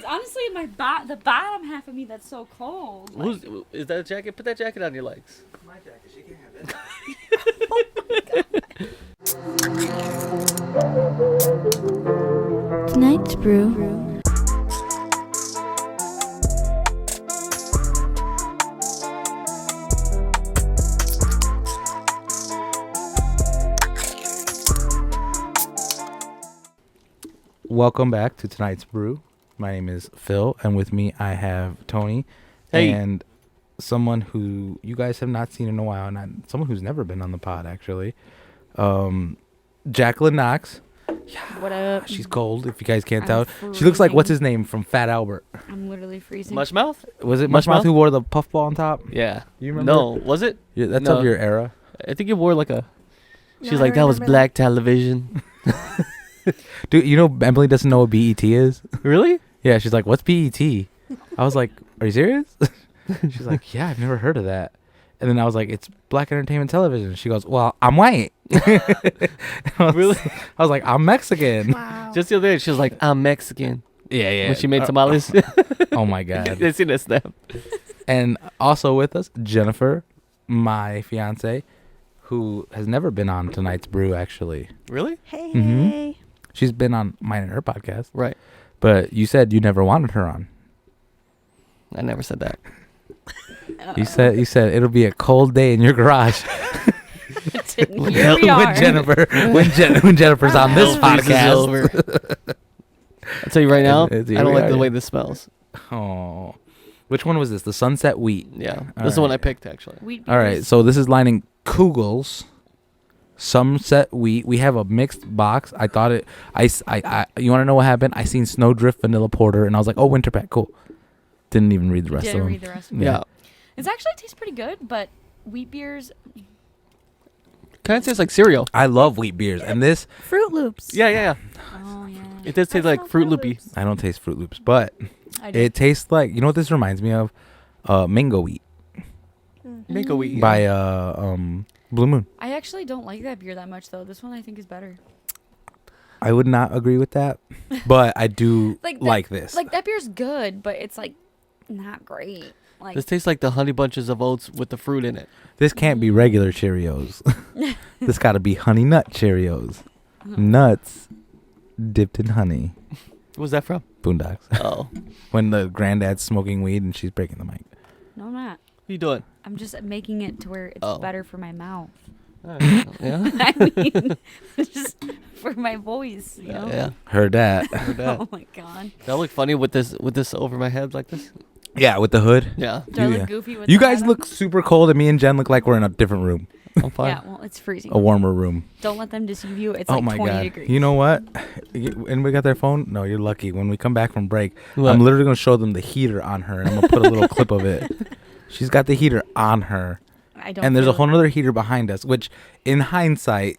It's honestly the bottom half of me that's so cold. Is that a jacket? Put that jacket on your legs. My jacket, she can't have that. Tonight's brew. Welcome back to tonight's brew. My name is Phil, and with me I have Tony, and someone who you guys have not seen in a while, and someone who's never been on the pod actually, Jacqueline Knox. Yeah, what up? She's cold. If you guys can't tell, she looks like what's his name from Fat Albert. I'm literally freezing. Mushmouth? Was it Mushmouth who wore the puffball on top? Yeah. You remember? No, was it? Yeah, that's No. of your era. I think it wore like a. No, She's I like, that was remember black television. Dude, you know Emily doesn't know what BET is? Really? Yeah, she's like, what's BET? I was like, are you serious? She's like, yeah, I've never heard of that. And then I was like, it's black entertainment television. She goes, well, I'm white. Really? I was like, I'm Mexican. Wow. Just the other day, she was like, I'm Mexican. Yeah. When she made tamales. Oh, my God. They seen that snap. And also with us, Jennifer, my fiance, who has never been on tonight's brew, actually. Really? Hey. Mhm. She's been on mine and her podcast. Right. But you said you never wanted her on. I never said that. You said it'll be a cold day in your garage Here we are. when Jennifer's on this podcast. Over. I'll tell you right now, I Here don't we like are. the way this smells. Oh, which one was this? The Sunset Wheat. Yeah. All This is the one I right. picked, actually. Wheat All right, beers. so this is lining Kugel's Sunset Wheat. We have a mixed box. I thought it. You want to know what happened? I seen Snowdrift Vanilla Porter, and I was like, oh, Winter Pack, cool. Didn't even read the rest Didn't of read them. the rest of Yeah. it. It actually tastes pretty good, but wheat beers. Kind of tastes like cereal. I love wheat beers, and this Fruit Loops. Yeah. Oh yeah. It does taste I like smell Fruit Fruit Loopy. Loops. I don't taste Fruit Loops, but I do. it tastes like, you know what this reminds me of? Mango Wheat Mango wheat. by Blue Moon. I actually don't like that beer that much though. This one I think is better. I would not agree with that, but I do Like like, that- this. Like that beer's good, but it's like not great. Like This tastes like the Honey Bunches of Oats with the fruit in it. This can't be regular Cheerios. This got to be Honey Nut Cheerios. uh-huh. Nuts dipped in honey. What was that from? Boondocks. Oh. When the granddad's smoking weed and she's breaking the mic. No, I'm not. What are you doing? I'm just making it to where it's Oh. better for my mouth. Yeah? I mean, just for my voice, you know. Yeah. Heard that. Heard that. Oh my god. That look funny with this over my head like this? Yeah, with the hood. Yeah. Do I Yeah. look goofy with You the guys hat on? look super cold, and me and Jen look like we're in a different room, I'm fine. Yeah, well, it's freezing. a warmer room. Don't let them deceive you. It's Oh like my 20 god! degrees. You know what? And we got their phone. No, you're lucky. When we come back from break, What? I'm literally gonna show them the heater on her, and I'm gonna put a little clip of it. She's got the heater on her, I don't. and there's a feel whole it. other heater behind us. Which, in hindsight,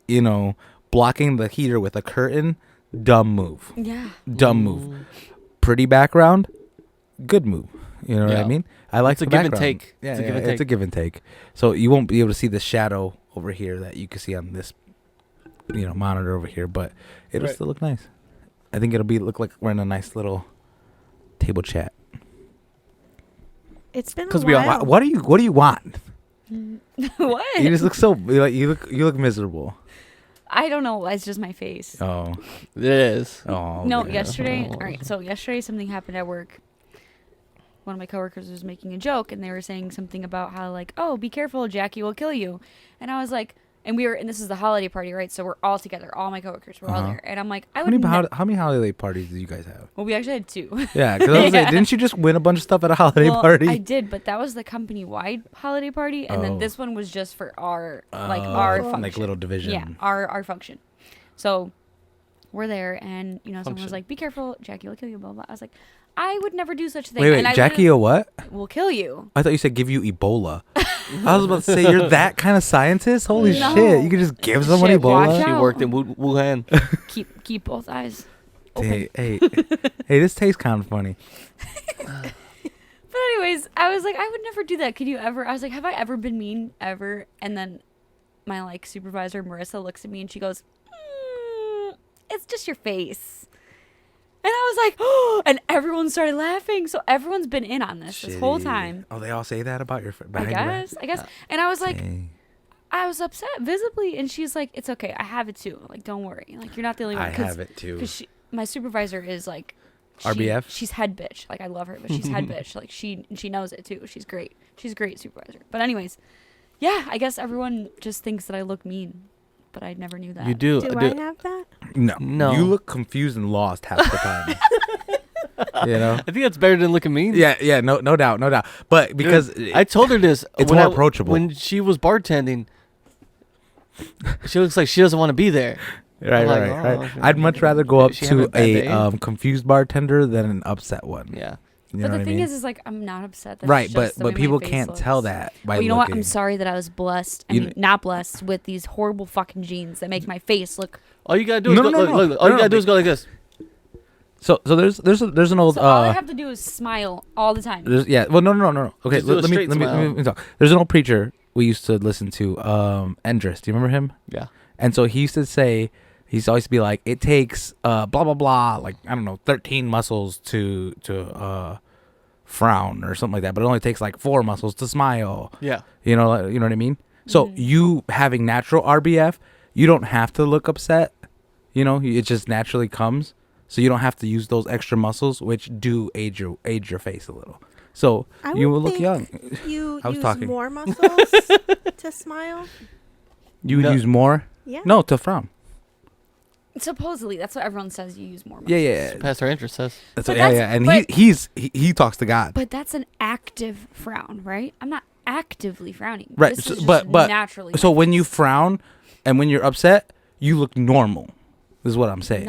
blocking the heater with a curtain, dumb move. Yeah. Dumb move. Pretty background, good move. You know what I Yeah. mean? I like It's a the give and background. take. Yeah, It's a yeah, give and it's a take. give and take. So you won't be able to see the shadow over here that you can see on this, monitor over here, but it'll Right. still look nice. I think it'll look like we're in a nice little table chat. It's been a 'Cause we are- while. What do you want? What? You just look so you look miserable. I don't know. It's just my face. Oh, It is. oh. No, yeah. yesterday. Oh. All right. So yesterday something happened at work. One of my coworkers was making a joke, and they were saying something about how like, "Oh, be careful, Jackie will kill you," and I was like, and this is the holiday party, right? So we're all together, all my coworkers were all Uh-huh. there, and I'm like, I How would. many holiday parties do you guys have? Well, we actually had 2. Yeah, because I was like, Yeah. didn't you just win a bunch of stuff at a holiday Well, party? I did, but that was the company-wide holiday party, and Oh. then this one was just for our Oh, our function. like little division. Yeah, our function. So we're there, and someone Function. was like, "Be careful, Jackie will kill you." Blah blah. I was like, "I would never do such a thing." Wait, and I Jackie or what? will kill you. I thought you said give you Ebola. I was about to say you're that kind of scientist. Holy No. shit! You could just give someone Shit, watch Ebola. out. She worked in Wuhan. Keep both eyes open. Hey, this tastes kind of funny. But anyways, I was like, I would never do that. Could you ever? I was like, have I ever been mean ever? And then my supervisor Marissa looks at me and she goes, "It's just your face." And I was like, oh, and everyone started laughing. So everyone's been in on this whole Shitty. time. Oh, they all say that about your I behind your back? guess. And I was like, Dang. I was upset visibly, and she's like, "It's okay, I have it too. Like, don't worry. Like, you're not the only one." I have it too. Because my supervisor is like, RBF? She's head bitch. Like, I love her, but she's head bitch. Like, she knows it too. She's great. She's a great supervisor. But anyways, yeah, I guess everyone just thinks that I look mean, but I never knew that. You do. Do I have that? No. No. You look confused and lost half the time. You know? I think that's better than looking mean. Yeah, no doubt. But because Dude, I told her this. it's when more approachable. When she was bartending, she looks like she doesn't want to be there. Right. I'm like, oh, okay. I'd much rather go up She having to a bad day? a confused bartender than an upset one. Yeah. You But know the what I thing mean? is like, I'm not upset. That's Right, just the way but my people face can't looks. tell that by Well, you know what? I'm looking. sorry that I was blessed. You Not blessed with these horrible fucking genes that make my face look. All you gotta do is No, go, no, look, no. look, all No, you gotta no, do is go like this. So there's an old So all I have to do is smile all the time. well no. Okay, Just do a let me straight smile. let me talk. There's an old preacher we used to listen to, Endress. Do you remember him? Yeah. And so he used to say, he used to always be like, it takes blah blah blah, like I don't know, 13 muscles to frown or something like that, but it only takes like 4 muscles to smile. Yeah. You know what I mean? So Mhm. you having natural RBF, you don't have to look upset. You know, it just naturally comes. So you don't have to use those extra muscles, which do age your face a little. So I you would will look think young. You I was use talking. more muscles to smile. You would No. use more? Yeah. No, to frown. Supposedly, that's what everyone says. You use more. Yeah. Pastor Interest says. That's But what, yeah, that's- yeah. And but- he talks to God. But that's an active frown, right? I'm not actively frowning. Right, This so- is just but naturally. So my when you face. frown and when you're upset, you look normal. This is what I'm saying.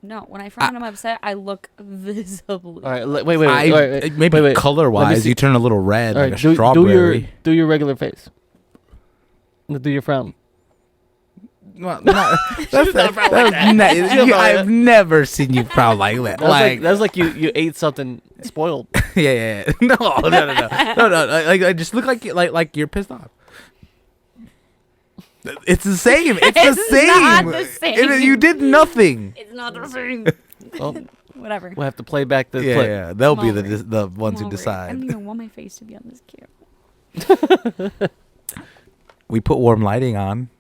No. When I frown, I'm upset. I look visibly. All right. Wait. Wait. Maybe wait. color Let me wise, see. you turn a little red, All like right. a strawberry. Do your regular face. Do your frown. Well, I've never seen you frown like that. That's like you ate something spoiled. Yeah. No. Like I just look like you're pissed off. It's the same. It's the It's same. not the same. You did nothing. It's not the same. Well, Whatever. we'll have to play back the Yeah, clip. yeah. They'll Come be over. the ones Come who over. I don't decide. even want my face to be on this camera. We put warm lighting on.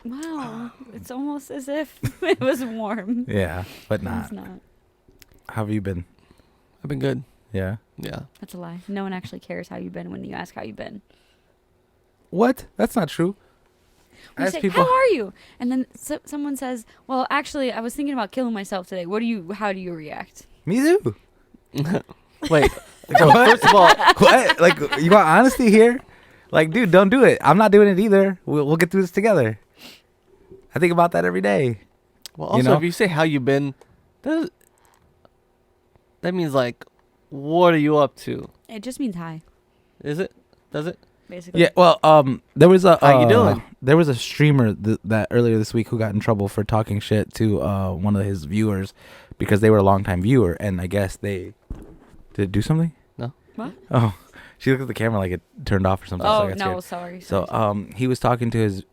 Wow. It's almost as if it was warm. Yeah, but It's not. not. How have you been? I've been good. Yeah. Yeah. That's a lie. No one actually cares how you've been when you ask how you've been. What? That's not true. We Ask say, people- "How are you?" And then someone says, "Well, actually, I was thinking about killing myself today." How do you react? Me too. Wait. What? First of all, What? Like, you want honesty here? Like, dude, don't do it. I'm not doing it either. We'll get through this together. I think about that every day. also You know? if you say how you been, that means like, what are you up to? It just means hi, Is it? Does it? basically. Yeah. Well, there was a How you doing? There was a streamer that earlier this week who got in trouble for talking shit to one of his viewers because they were a longtime viewer, and I guess they did it do something. No. What? Oh, she looked at the camera like it turned off or something. so I Oh got no, scared. sorry. So he was talking to his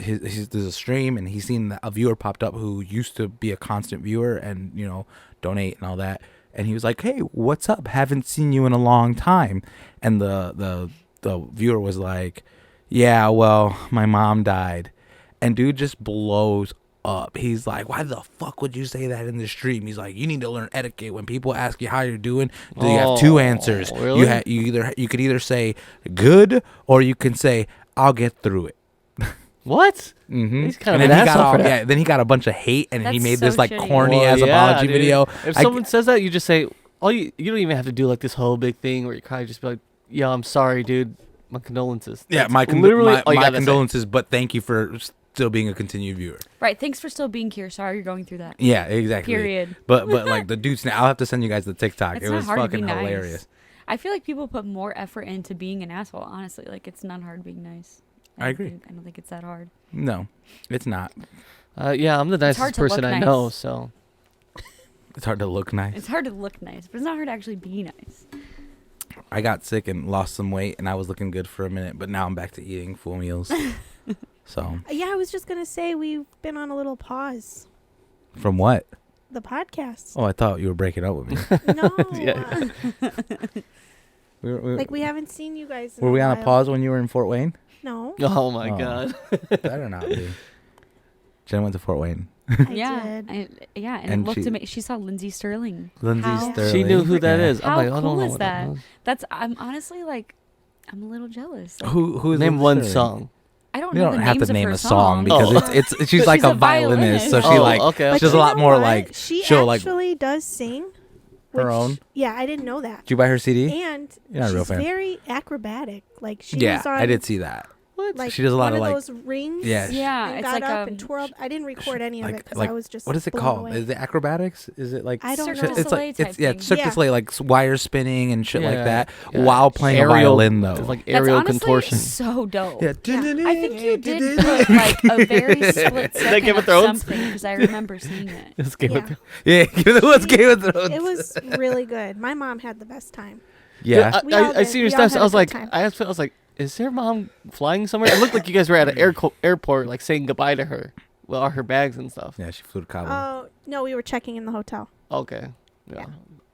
there's a stream, and he seen that a viewer popped up who used to be a constant viewer and donate and all that, and he was like, "Hey, what's up? Haven't seen you in a long time." And the viewer was like, "Yeah, well, my mom died," and dude just blows up. He's like, "Why the fuck would you say that in the stream?" He's like, "You need to learn etiquette. When people ask you how you're doing, you have two answers. Really? You could either say good or you can say I'll get through it." What? Mm-hmm. He's kind of and an then he got asshole for that. yeah. Then he got a bunch of hate, and he That's made so this like shitty. corny Well, ass yeah, apology dude. video. If I- someone says that, you just say, you don't even have to do like this whole big thing where you kind of just be like, "Yeah, I'm sorry, dude. My condolences." yeah, That's my literally all you my gotta say. condolences, but thank you for still being a continued viewer. Right. Thanks for still being here. Sorry you're going through that. Yeah, exactly. Period. But like the dude's I'll have to send you guys the TikTok. It's It not was hard to be fucking nice. hilarious. I feel like people put more effort into being an asshole. Honestly, like it's not hard being nice. I agree. I don't think it's that hard. No, it's not. Yeah, I'm the hard nicest to look person I nice. know, so. It's hard to look nice. It's hard to look nice, but it's not hard to actually be nice. I got sick and lost some weight, and I was looking good for a minute, but now I'm back to eating full meals. So Yeah, I was just gonna say we've been on a little pause. from what? the podcast. Oh, I thought you were breaking up with me. No. Yeah. we Like, we haven't seen you guys in were we on a while. pause when you were in Fort Wayne? No. Oh my Oh. god. Better not be. Jen went to Fort Wayne. I Yeah, did. and And it looked she- amazing. She saw Lindsay Sterling. Lindsay How- Sterling. She knew who that is. How I'm like, I don't cool know is what that? was. I'm honestly like, I'm a little jealous. Like, Who is Name Lindsay one Sterling? song. I don't You know don't the have names to of name her a song because Oh. it's she's like She's a a violinist, so violinist. she Oh, like okay. But she does a you lot know more what? like she she'll like. actually does sing. Her which- own? Yeah, I didn't know that. Did you buy her CD? And You're not a real she's fan. very acrobatic. Like she Yeah, was on, I did see that. What? like She does a lot one of, like- those rings. Yeah. Yeah, and it's got like up and twirled. I didn't record any of it because I was just what is it blown called? away. Is it acrobatics? Is it like I don't Cirque know. du It's Soleil like type it's thing. Cirque du Yeah. Soleil, like wire spinning and shit like Yeah, that yeah. while playing a violin though. It's like That's aerial honestly contortion. so dope. Yeah. I think you did put like a very split that second Game of of Thrones? something because I remember seeing it. It's Game of Yeah. Thrones. Yeah, give it what's Game of Thrones. It was really good. My mom had the best time. Yeah. We all I did. seen your We all stuff. had I a was good like, time. I was like, is her mom flying somewhere? It looked like you guys were at an airport, like saying goodbye to her with all her bags and stuff. Yeah, she flew to Cabo. Oh no, we were checking in the hotel, Okay. Yeah. Yeah.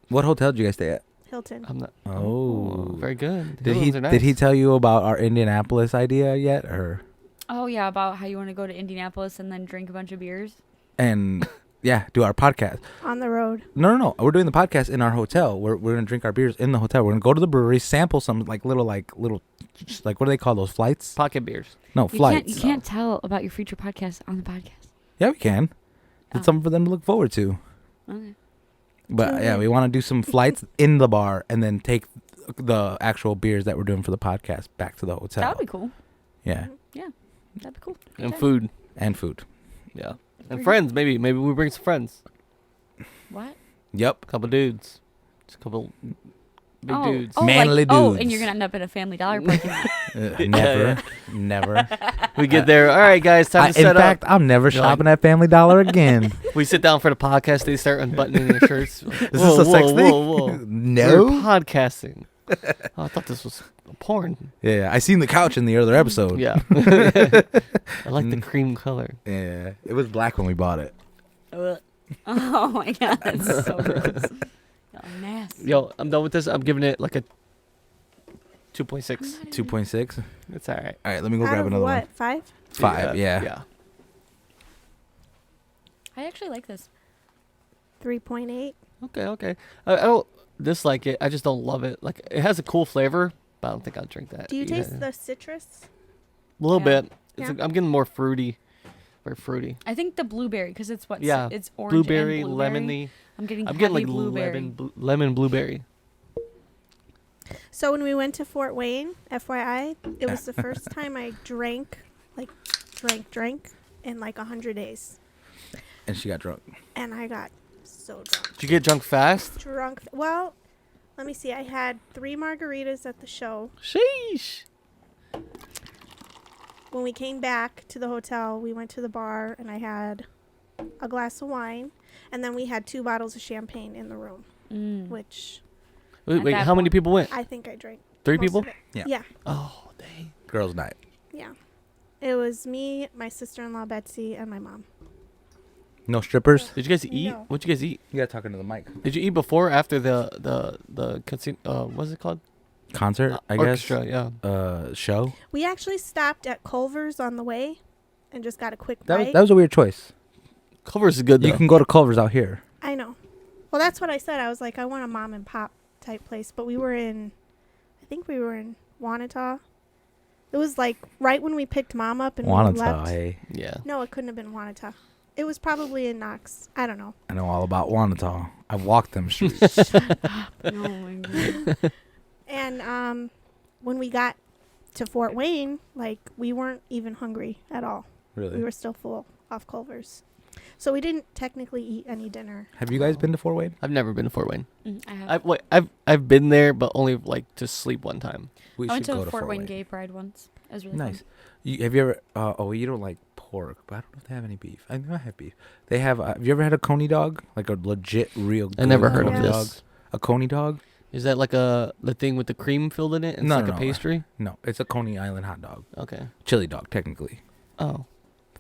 What hotel did you guys stay at? Hilton. I'm not. Oh. Very good. Did he Hiltons are nice. did he tell you about our Indianapolis idea yet, or Oh yeah, about how you want to go to Indianapolis and then drink a bunch of beers. and yeah, do our podcast? On the road. No. We're doing the podcast in our hotel. We're gonna drink our beers in the hotel. We're gonna go to the brewery, sample some little, just like what do they call those flights? Pocket beers. No, You flights. can't tell about your future podcast on the podcast. Yeah, we can. It's Oh. something for them to look forward to. Okay. But Tune yeah, in. we want to do some flights in the bar and then take the actual beers that we're doing for the podcast back to the hotel. That would be cool. Yeah, That'd be cool. And Okay. food. and food. Yeah. And Pretty- friends, maybe. Maybe we bring some friends. What? Yep. A couple dudes. Just a couple big dudes. Manly Oh, dudes. and you're gonna end up in a Family Dollar parking lot. Never, never. We get there. All right, guys, time to In set fact, up. I'm never You're like- shopping at Family Dollar again. We sit down for the podcast. They start unbuttoning their shirts. Is this a sex thing? Whoa. No. We're podcasting. Oh, I thought this was porn. Yeah, I seen the couch in the other episode. Yeah. I like the cream color. Yeah, it was black when we bought it. Oh my god, that's so gross. Oh, nasty. Yo, I'm done with this. I'm giving it like a 2.6. 2.6. It's all right. All right, let me go Out grab of another what? one. 5? 5. Yeah. Yeah. I actually like this. 3.8. Okay. I don't dislike it. I just don't love it. Like, it has a cool flavor, but I don't think I'll drink that. Do you Yeah. taste the citrus? A little Yeah. bit. It's Yeah. I'm getting more fruity. Very fruity. I think the blueberry because it's what Yeah. it's orange Blueberry, and blueberry. lemony. I'm getting I'm getting heavy like blueberry. lemon blueberry. So when we went to Fort Wayne, FYI, it was the first time I drank in like 100 days. And she got drunk. And I got so drunk. Did you get drunk fast? Well, let me see. I had 3 margaritas at the show. Sheesh. When we came back to the hotel, we went to the bar and I had a glass of wine. And then we had 2 bottles of champagne in the room, Mm. which Wait, that how many point. people went? I think I drank. 3 most people? of it. Yeah. Yeah. Oh, dang. Girls' night. Yeah. It was me, my sister-in-law Betsy, and my mom. No strippers? Did you guys eat? No. What'd you guys eat? You got talking to the mic. Did you eat before or after the casino? What's it called? Concert, I Orchestra, guess. yeah. Show. We actually stopped at Culver's on the way and just got a quick That was, bite. that was a weird choice. Culver's is good though. You can go to Culver's out here. I know. Well, that's what I said. I was like, I want a mom and pop type place. But I think we were in Wanata. It was like right when we picked mom up and we Wanata, left. hey. Yeah. No, it couldn't have been Wanata. It was probably in Knox. I don't know. I know all about Wanata. I've walked them streets. Oh my god. And when we got to Fort Wayne, like we weren't even hungry at all. Really? We were still full off Culver's. So we didn't technically eat any dinner. Have you guys been to Fort Wayne? I've never been to Fort Wayne. I have. I've been there, but only like to sleep one time. We I went should to go Fort Wayne Gay Pride once. It was really Nice. fun. Have you ever? You don't like pork, but I don't know if they have any beef. I know I have beef. They have. Have you ever had a coney dog? Like a legit, real. I never good heard of coney this. dog? A coney dog? Is that like the thing with the cream filled in it? It's No, like no, a no. pastry. No, it's a Coney Island hot dog. Okay. Chili dog, technically. Oh.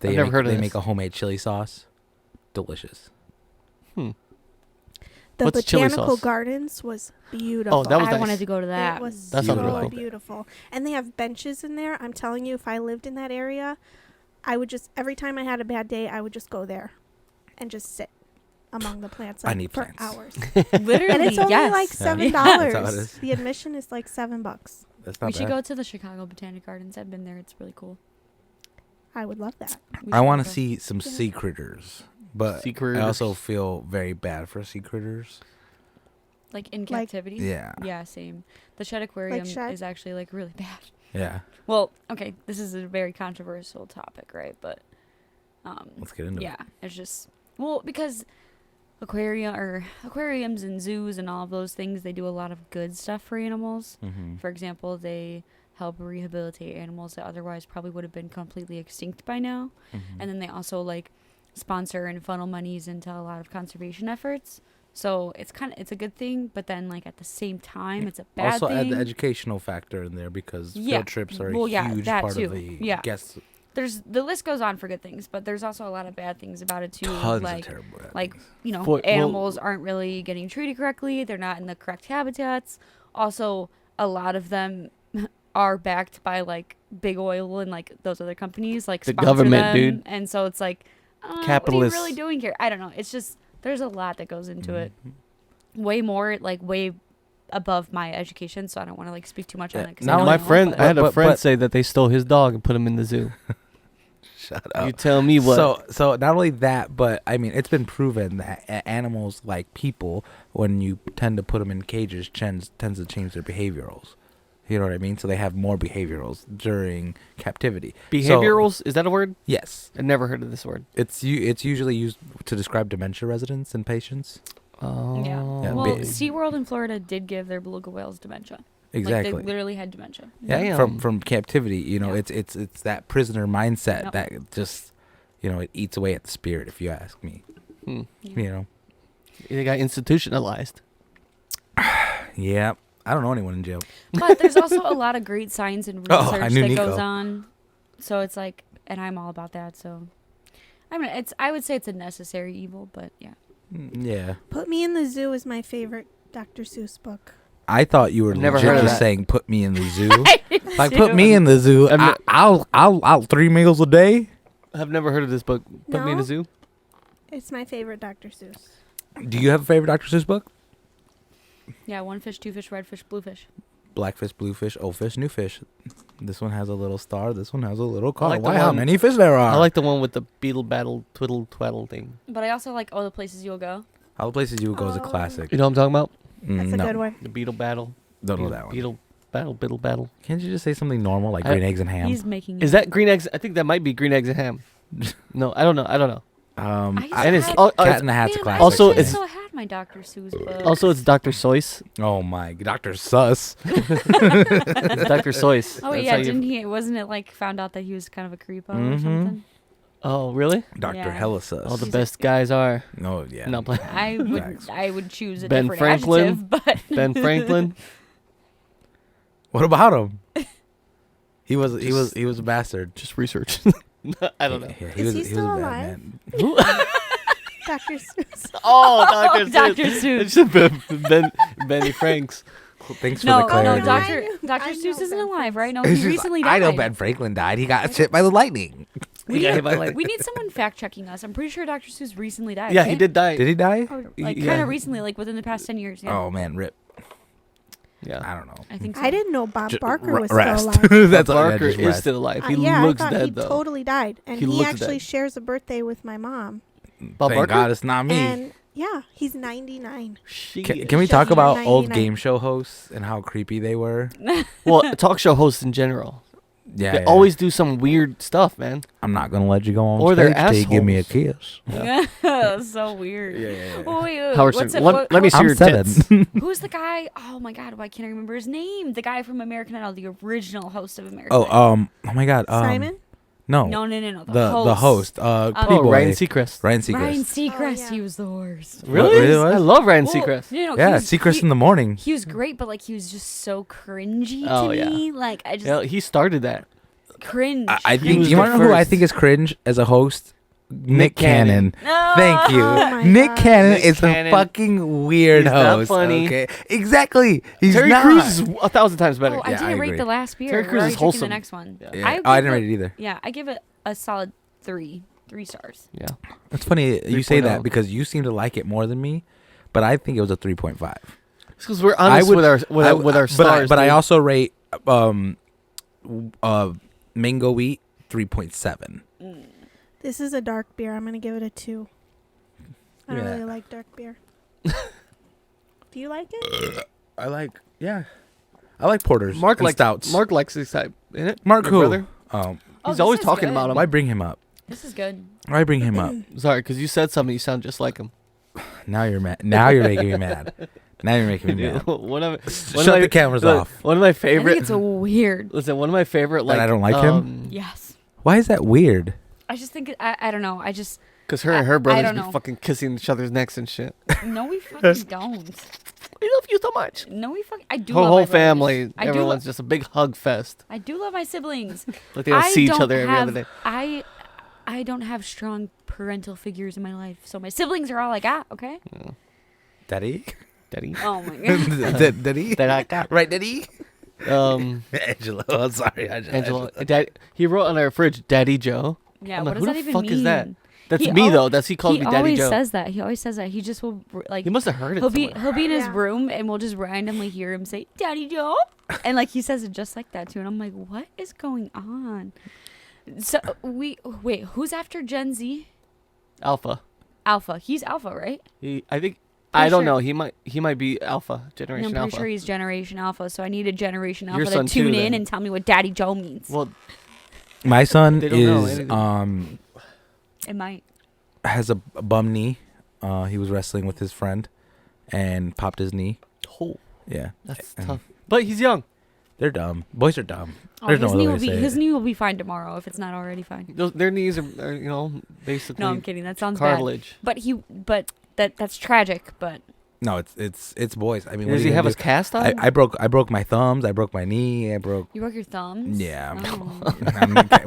They I've never make, heard of They this. make a homemade chili sauce. Delicious. The What's chili botanical sauce? gardens was beautiful. Oh, that was I nice. wanted to go to that. It was That so sounds really cool. beautiful. And they have benches in there. I'm telling you, if I lived in that area, I would just, every time I had a bad day, I would just go there and just sit among the plants I like, need for plants. hours. Literally, And it's only yes. like $7. That's how it is. The admission is like $7. That's We not should bad. go to the Chicago Botanic Gardens. I've been there. It's really cool. I would love that. We I should want to go. see some Yeah. sea critters, but Sea critters. I also feel very bad for sea critters. Like in Like- captivity. Yeah. Yeah, same. The Shed Aquarium Shed? is actually like really bad. Yeah. Well, okay, this is a very controversial topic, right? But Let's get into yeah, it. it's just because aquariums and zoos and all of those things, they do a lot of good stuff for animals. Mm-hmm. For example, they help rehabilitate animals that otherwise probably would have been completely extinct by now. Mm-hmm. And then they also like sponsor and funnel monies into a lot of conservation efforts. So it's a good thing, but then like at the same time, it's a bad Also add thing. the educational factor in there because Yeah. field trips are Well, a yeah, huge that part too. of the Yeah. guests. The list goes on for good things, but there's also a lot of bad things about it too. Tons like of terrible bad like things. you know, Well- animals aren't really getting treated correctly. They're not in the correct habitats. Also, a lot of them are backed by like big oil and like those other companies, like The sponsor government, them. dude. And so it's like, Capitalists. what are you really doing here? I don't know. It's just there's a lot that goes into it. Mhm. Way more, like way above my education. So I don't want to like speak too much on Yeah, it. 'cause now I don't My know, friend, but- I had a But- friend but- say that they stole his dog and put him in the zoo. Shut You up. tell me what? So not only that, but I mean, it's been proven that animals like people, when you tend to put them in cages, tends to change their behaviorals. You know what I mean? So they have more behaviorals during captivity. Behaviorals, is that a word? Yes, I never heard of this word. it's usually used to describe dementia residents and patients. Oh. Yeah. Yeah, Well, ba- SeaWorld in Florida did give their beluga whales dementia. Exactly. Like they literally had dementia. Yeah, Damn. from captivity, you know, Yeah. it's that prisoner mindset Yep. that just, you know, it eats away at the spirit, if you ask me. Hmm. You know, They got institutionalized. yeah. I don't know anyone in jail. But there's also a lot of great science and Oh, research I knew that Nico. goes on. So it's like, and I'm all about that. So, I mean, I would say it's a necessary evil, but yeah. Yeah. Put Me in the Zoo is my favorite Dr. Seuss book. I thought you were Never legit heard of just that. saying "put me in the zoo." Like, put me in the zoo. I've ne- I'll 3 meals a day. I've never heard of this book. Put me in No? a zoo. It's my favorite Dr. Seuss. Do you have a favorite Dr. Seuss book? Yeah, one fish, two fish, red fish, blue fish. Black fish, blue fish, old fish, new fish. This one has a little star. This one has a little car. like the Why? How one- many fish there are? I like the one with the beetle battle twiddle twaddle thing. But I also like all the places you'll go. All the places you would go is a Oh. classic. You know what I'm talking about? That's a no, good one. The beetle battle. don't know Beetle- that one. Beetle battle, beetle battle. Can't you just say something normal like I- green eggs and ham? He's making. Is that green eggs? I think that might be green eggs and ham. No, I don't know. Um, I used And it's had- oh, Cat in the Hat's a Man, classic. Also, I it's- still had my Dr. Seuss book. also it's Dr. Seuss. oh my, Dr. Sus. It's Dr. Seuss. Oh That's yeah, how you- didn't he? Wasn't it like found out that he was kind of a creepo or Mhm. something? Oh really? Dr. Yeah. Hella Sus. All the He's best guys are. Oh yeah. No, play. Facts. I would choose a Ben different Franklin? adjective, but Ben Franklin. What about him? He was a bastard. Just research. I don't know. Yeah, Is he was still a alive? bad man. Dr. Seuss. Oh, Dr. Seuss. Dr. Seuss. It's just Benny Franks. Thanks No, for the no, clarity. Dr. I Seuss know isn't Ben alive, right? No, It's he just recently like, died. I know Ben Franklin died. He got hit by the lightning. He got hit by lightning. We need someone fact checking us. I'm pretty sure Dr. Seuss recently died. Yeah, he right? did die. Did he die? Or, like Yeah. kind of recently, like within the past 10 years. Yeah. Oh man, rip. Yeah. I don't know. I think so. I didn't know Bob Barker was rest. still alive. That's all. Barker Just is rest. still alive. He Yeah, looks I thought dead he though. totally died. And He he, looks actually dead. shares a birthday with my mom. Bob Thank Barker. God it's not me. And yeah, he's 99. Can we talk Just about turned old 99. game show hosts and how creepy they were? Well, talk show hosts in general. Yeah, They yeah. always do some weird stuff, man. I'm not gonna let you go on Or they're stage till you give me a assholes. kiss. So weird. yeah. Oh, wait, Howard what's Stern, it? let me see I'm your 7. tits. Who's the guy? Oh my God, why can't I remember his name? The guy from American Idol, the original host of American Idol. Oh my God. Simon? No. No. The host. Pretty Oh, boy. Ryan Seacrest. Ryan Seacrest. Ryan Seacrest, yeah. he was the worst. Really? Really was? I love Ryan Well, Seacrest. You know, Yeah, he was, Seacrest in the morning. He was great, but like he was just so cringy Oh, to yeah. me. Like I just Yeah, he started that. cringe. I He think was you the want to know who I first. think is cringe as a host? Nick Cannon. No. Thank you. Oh my Nick God. Cannon Nick is Cannon. a fucking weird He's not host. funny. Okay, exactly. He's Terry not. Crews is 1,000 times better. Oh, I Yeah, didn't I rate agree. the last beer. Terry We're Crews already is drinking wholesome. the next one. Yeah. Yeah. give I didn't it- rate it either. Yeah, I give it a solid 3 stars. Yeah. It's funny you say 3.0. that because you seem to like it more than me, but I think it was a 3.5. It's because we're honest with our stars. But I dude. also rate mango wheat 3.7. This is a dark beer. I'm gonna give it a 2. I don't Yeah. really like dark beer. Do you like it? I like porters. Mark and likes stouts. Mark likes this type, isn't it? Mark Your who? brother? Oh, He's this always is talking good. about him. why bring him up? This is good. Why bring him up? Sorry, because you said something. You sound just like him. Now you're mad. Now you're making me mad. Now you're making me mad. one of Shut the cameras off. One of my I favorite. think it's a weird. Listen, one of my favorite. Like I don't like him? Yes. Why is that weird? I just think I don't know. I just Because her and her brothers don't be know. fucking kissing each other's necks and shit. no, we fucking don't. I love you so much. No, we fucking. I do. Whole love my brothers. family, I do. everyone's just a big hug fest. I do love my siblings. Like they don't I see each don't other every other have- day. I don't have strong parental figures in my life, so my siblings are all I got. Okay. Daddy? Daddy. Oh my god. Daddy? That I got. Right, Daddy? Angelo. Oh, sorry. Angelo. Dad, he wrote on our fridge, Daddy Joe. Yeah. I'm What like, does who that the even fuck mean? is that? That's He me al- though. He calls me Daddy always Joe. says that. He always says that. He just will like. He must have heard it. He'll be somewhere. he'll be in his Yeah. room and we'll just randomly hear him say "Daddy Joe," and like he says it just like that too. And I'm like, what is going on? So wait. Who's after Gen Z? Alpha. Alpha. He's Alpha, right? I think. Pretty I don't sure- know. He might be Alpha. And Generation I'm pretty Alpha. sure he's Generation Alpha. So I need a Generation Your Alpha son to tune too, in then. and tell me what Daddy Joe means. Well, My son They don't know is anything. It might. has a bum knee. He was wrestling with his friend and popped his knee. oh, Yeah. that's And tough. But he's young. They're dumb. Boys are dumb. Oh, There's no his other knee way will to be say his it. knee will be fine tomorrow if it's not already fine. Their knees are basically No, I'm kidding. That sounds bad. cartilage. But that's tragic. But No, it's boys. I mean, what Does are he you have gonna his do? cast on? I broke my thumbs. I broke my knee. I broke. you broke your thumbs. Yeah. Oh,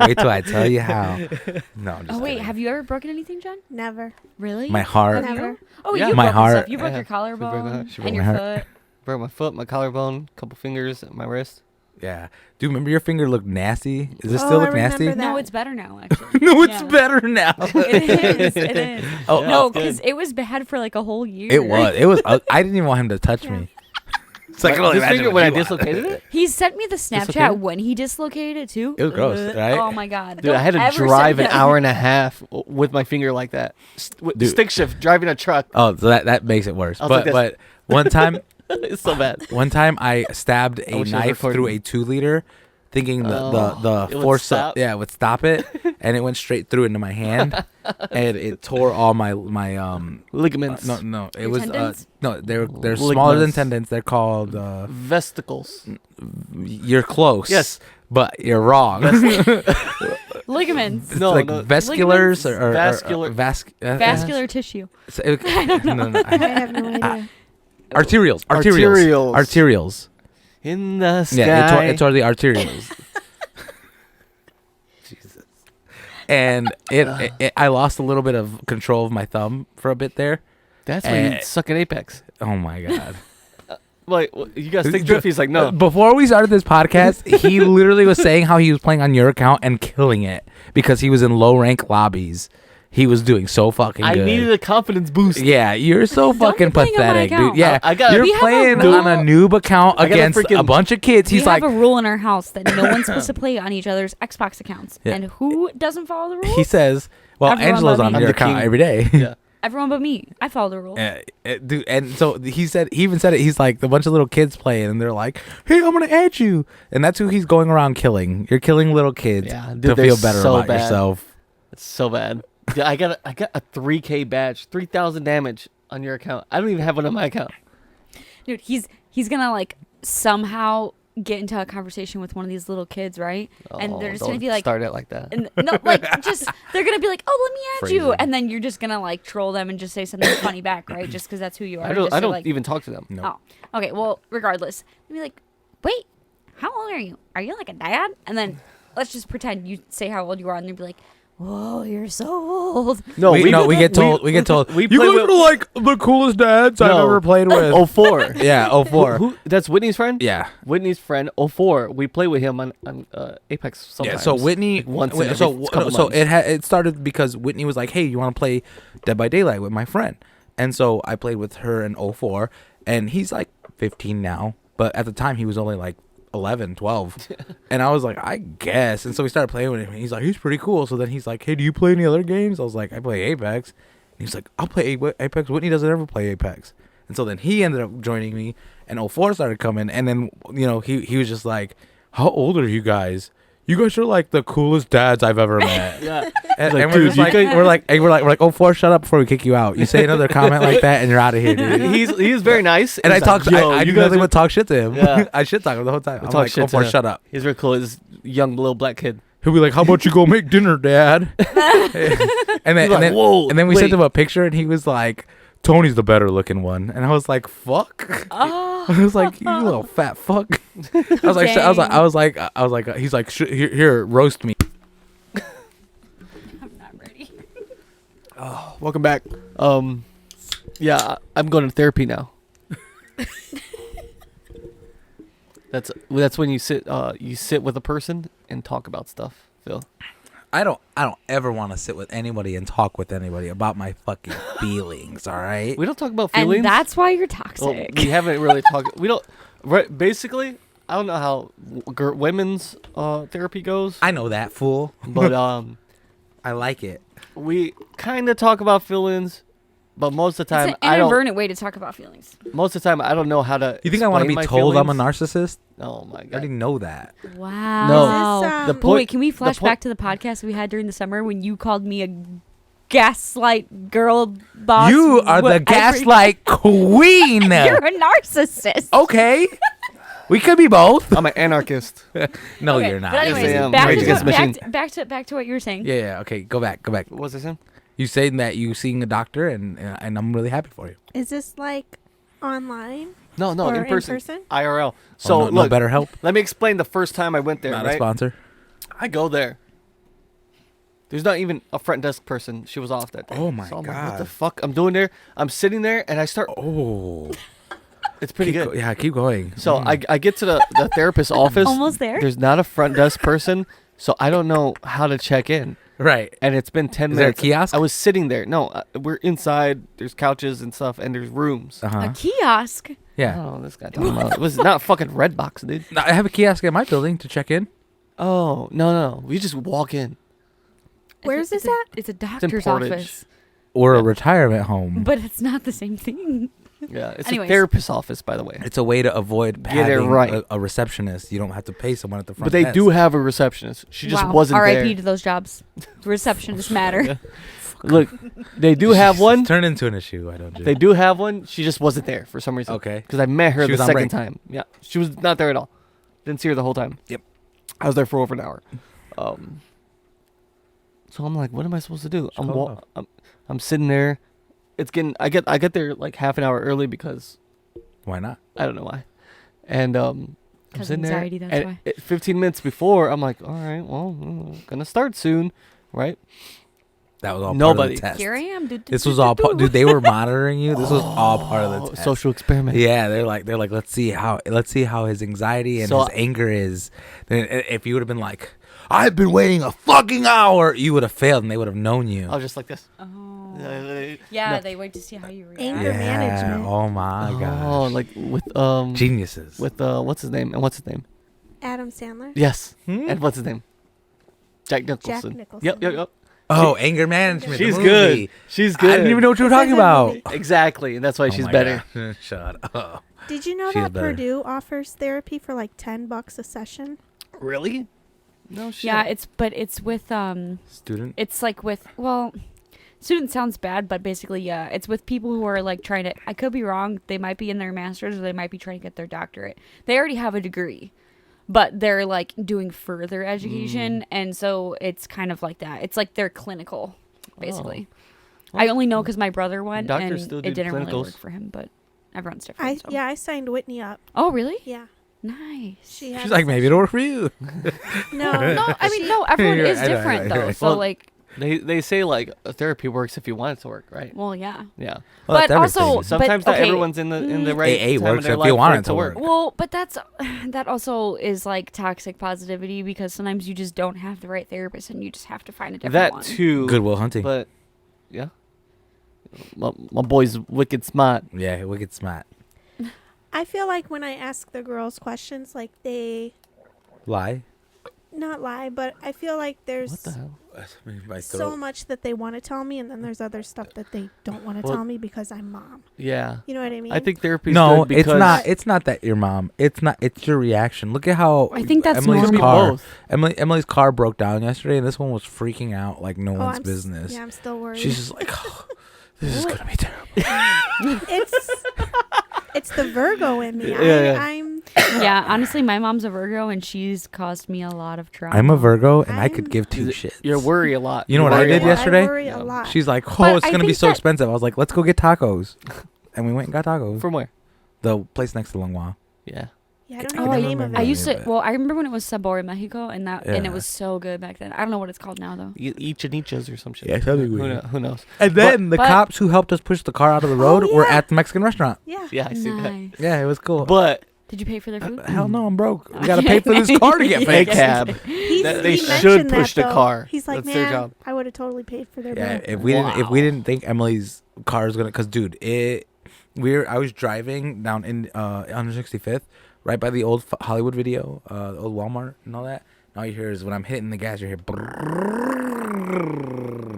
Wait till I tell you how. No, I'm just oh wait, kidding. have you ever broken anything, John? Never. Really? My heart. Have you? Never. Oh, Yeah. you My broke heart. Stuff. You broke I your have. She broke my collarbone heart. She and broke your my heart. foot. Broke my foot, my collarbone, couple fingers, my wrist. Yeah. Dude, remember your finger looked nasty? Does it Oh, still I look nasty? remember that. No, it's better now. Actually. No, it's Yeah. better now. It is. It is. Oh, Yeah, No, it's good. because it was bad for like a whole year. It was. It was. I didn't even want him to touch Yeah. me. It's like, This finger when I dislocated it. He sent me the Snapchat Dislocated? when he dislocated it too. It was gross, Ugh. right? Oh my god. Dude, I had to Don't ever drive send an that. hour and a half with my finger like that. Dude. Stick shift, driving a truck. Oh, so that makes it worse. I was like But one time It's so bad. I stabbed I a wish I was knife recording. through a 2-liter, thinking Oh, the it would force stop? would stop it, and it went straight through into my hand, and it tore all my Ligaments. no it Your was tendons? no they're smaller than Ligaments. tendons. They're called Vesicles. you're close. Yes. but you're wrong. Ligaments. It's No, like no. vasculars or Vascular- Vascular tissue. I don't know. No, I have no idea. Arterioles. Arterioles. Arterioles. In the sky. Yeah, it tore the arterioles. Jesus. And I lost a little bit of control of my thumb for a bit there. That's why you Eh. suck an apex. Oh my god. Like, you got stick drift? He's like, no. Before we started this podcast, he literally was saying how he was playing on your account and killing it because he was in low rank lobbies. He was doing so fucking I good. needed a confidence boost. Yeah, you're so Don't be fucking playing on my pathetic, dude. account. Yeah, I got- you're We have a playing rule- on a noob account I got a against a freaking- bunch of kids. We He's like, have a rule in our house that no one's supposed to play on each other's Xbox accounts. Yeah. And who doesn't follow the rules? he says, well, Everyone Angelo's but on me. your I'm the account king. every day. Yeah. Everyone but me. I follow the rules. Dude, and so he even said it. He's like a bunch of little kids playing, and they're like, "Hey, I'm gonna add you," and that's who he's going around killing. You're killing little kids Yeah, dude, to they're feel better so about bad. yourself. It's so bad. Yeah, I got a 3K badge, 3,000 damage on your account. I don't even have one on my account. Dude, he's gonna like somehow get into a conversation with one of these little kids, right? And they're just gonna don't be like, start it like that. and no, like just they're gonna be like, "Oh, let me add you," Phrasing. and then you're just gonna like troll them and just say something funny back, right? Just because that's who you are. I don't. just I to, don't like, even talk to them. No. Oh, okay. Well, regardless, they'd be like, "Wait, how old are you? Are you like a dad?" And then let's just pretend you say how old you are, and they'd be like, whoa, you're so old. No, we get told. We get told. we You play guys with- are like the coolest dads I've No. ever played with. 04. Yeah, 04. Who? That's Whitney's friend. Yeah. Whitney's friend. 04. We play with him on Apex. Sometimes. Yeah, so Whitney, Like once Whit- every so couple so months. it started because Whitney was like, "Hey, you want to play Dead by Daylight with my friend?" And so I played with her in 04, and he's like 15 now, but at the time he was only like 11, 12. And I was like, I guess. And so we started playing with him, and he's like, he's pretty cool. So then he's like, hey, do you play any other games? I was like, I play Apex. And he's like, I'll play Apex. Whitney doesn't ever play Apex. And so then he ended up joining me, and 04 started coming, and then he was just like, how old are you guys? You guys are like the coolest dads I've ever met. Yeah. And, Like, and dude, you guys- we're like, 04, shut up before we kick you out. You say another comment like that, and you're out of here, dude. He's very nice. And I He's like, talked. "Yo, I you do guys nothing are-" but talk shit to him. Yeah. I shit talk him the whole time. I'm talk like, shit to 04, him. shut up. He's very cool. This young little black kid. He'll be like, how about you go make dinner, Dad? and then He's like, whoa. and then we wait. sent him a picture, and he was like, Tony's the better looking one. And I was like, fuck. Oh. I was like, you little fat fuck. I was like, he's like, here, roast me. I'm not ready. Welcome back. Yeah, I'm going to therapy now. That's when you sit with a person and talk about stuff, Phil. I don't ever want to sit with anybody and talk with anybody about my fucking feelings. All right. We don't talk about feelings. And that's why you're Well, toxic. we haven't really talked. We don't. Right, basically, I don't know how women's therapy goes, I know that, fool. but I like it. we kind of talk about feelings. But most of the It's time, an I don't. inadvertent way to talk about feelings. Most of the time, I don't know how to. You think I want to be explain my told I'm a feelings. narcissist? Oh my I already god! know that. Wow. No. Is this, The But point- wait, can we flash point- back to the podcast we had during the summer when you called me a gaslight girl boss? You are the whatever- gaslight queen. You're a narcissist. Okay. We could be both. I'm an anarchist. No, Okay, you're not. But Yes, I anyways, am. back, Rage to, Against the Machine. back to what you were saying. Yeah. Okay. Go back. What was I saying? You saying that you seeing a doctor, and I'm really happy for you. Is this like online No, or in person. in person? IRL. So So no look, better help. let me explain the first time I went there. Not a Right? sponsor. I go there. There's not even a front desk person. She was off that day. Oh my so I'm like, what God. the fuck? I'm doing there. I'm sitting there and I start. Oh. It's pretty Keep good. Yeah. Keep going. So I get to the therapist's office. Almost there. There's not a front desk person, so I don't know how to check in. Right. And it's been 10 Is there a minutes. kiosk? I was sitting there. No, we're inside. There's couches and stuff, and there's rooms. Uh-huh. A kiosk. Yeah. Oh, this guy talking about it was not fucking Redbox, dude. No, I have a kiosk at my building to check in. Oh no, we just walk in. Where's It's this a- at? It's a It's in doctor's Portage. office. Or a Yeah. retirement home. But it's not the same thing. Yeah, it's Anyways. a therapist's office, by the way. It's a way to avoid Get it having right. a receptionist. You don't have to pay someone at the front But they desk. do have a receptionist. She just Wow. wasn't R.I.P. there. to those jobs. Receptionists matter. Yeah. Look, they do have one. Turn into an issue. I don't. They do have one. She just wasn't there for some reason. Okay. Because I met her She the was on second break. time. Yeah, she was not there at all. Didn't see her the whole time. Yep. I was there for over an hour. So I'm like, what am I supposed to do? I'm sitting there. It's getting. I get there like half an hour early because Why not? I don't know why. And I'm 'Cause sitting anxiety, there. that's and why. 15 minutes before, I'm like, all right, well, gonna start soon, right? That was all Nobody. part of the test. Here I am. This was all part. Dude, they were monitoring you. This was all part of the test. Social experiment. Yeah, they're like, let's see how his anxiety and So- his anger is. Then if you would have been like, I've been waiting a fucking hour, you would have failed, and they would have known you. I was just like this. Oh. No. Yeah, they wait to see how you react. Anger yeah. management. Oh my Oh, gosh. like with Geniuses. with what's his name and what's his name? Adam Sandler. Yes, Hmm? and what's his name? Jack Nicholson. Jack Nicholson. Yep. Oh, anger management. the She's movie. good. She's good. I didn't even know what you were It's a talking good about. movie. Exactly, and that's why Oh she's my better. God. Shut up. Did you know She is that better. Purdue offers therapy for like $10 a session? Really? No shit. Yeah, it's with Student. it's like with student sounds bad, but basically yeah, it's with people who are like trying to. I could be wrong. They might be in their masters or they might be trying to get their doctorate. They already have a degree, but they're like doing further education, and so it's kind of like that. It's like they're clinical, basically. Oh. I only know because my brother went, Doctors and still it do didn't really clinicals. work for him. But everyone's different. so. I signed Whitney up. Oh really? Yeah. Nice. She had She's like, maybe it'll work for you. No. No, I mean no. Everyone You're is right, I know, different I know, though. right. So Well, like They say like therapy works if you want it to work, right? Well, yeah. Yeah. Well, But that's also- everything. Sometimes but, not okay, everyone's in the right AA time of works their if life you want for it to work. Well, but that also is like toxic positivity because sometimes you just don't have the right therapist and you just have to find a different That one. too. Goodwill Hunting. But yeah, my boy's wicked smart. Yeah, wicked smart. I feel like when I ask the girls questions, like they Lie. not lie, but I feel like What there's the hell? so much that they want to tell me, and then there's other stuff that they don't want to Well- tell me because I'm mom. Yeah. You know what I mean? I think therapy's No, good because it's not. It's not that your mom. It's not. It's your reaction. Look at how I think that's Emily's normal. car. both. Emily's car broke down yesterday, and this one was freaking out like no one's I'm business. Yeah, I'm still worried. She's just like, oh, this is gonna be terrible. it's the Virgo in me. Yeah. I'm Yeah, honestly, my mom's a Virgo and she's caused me a lot of trauma. I'm a Virgo, and I could I'm- give two shits. You worry a lot. You know what I worry a did lot. yesterday? I worry Yeah. a lot. She's like, oh, But it's I gonna be think so that- expensive. I was like, let's go get tacos, and we went and got tacos. From where? The place next to Longwa. Yeah. yeah, I don't Oh, know I- the name of it. I used Yeah, to. but- Well, I remember when it was Sabor in Mexico, and Yeah. it was so good back then. I don't know what it's called now though. Each and each's or some shit. Yeah, something Who, weird. who knows? And then the but- cops who helped us push the car out of the road were yeah. at the Mexican restaurant. Yeah. Yeah, I see that. Nice. Yeah, it was cool. But Did you pay for their food? Hell no, I'm broke. We gotta pay for this car to get Hey, fixed. cab. He They mentioned should that, push the though. car. He's like, That's their man, job. I would have totally paid for their Yeah, bill. if we didn't think Emily's car was gonna, cause dude, I was driving down in 165th, right by the old Hollywood video, the old Walmart and all that. And all you hear is when I'm hitting the gas, you hear, brrrr,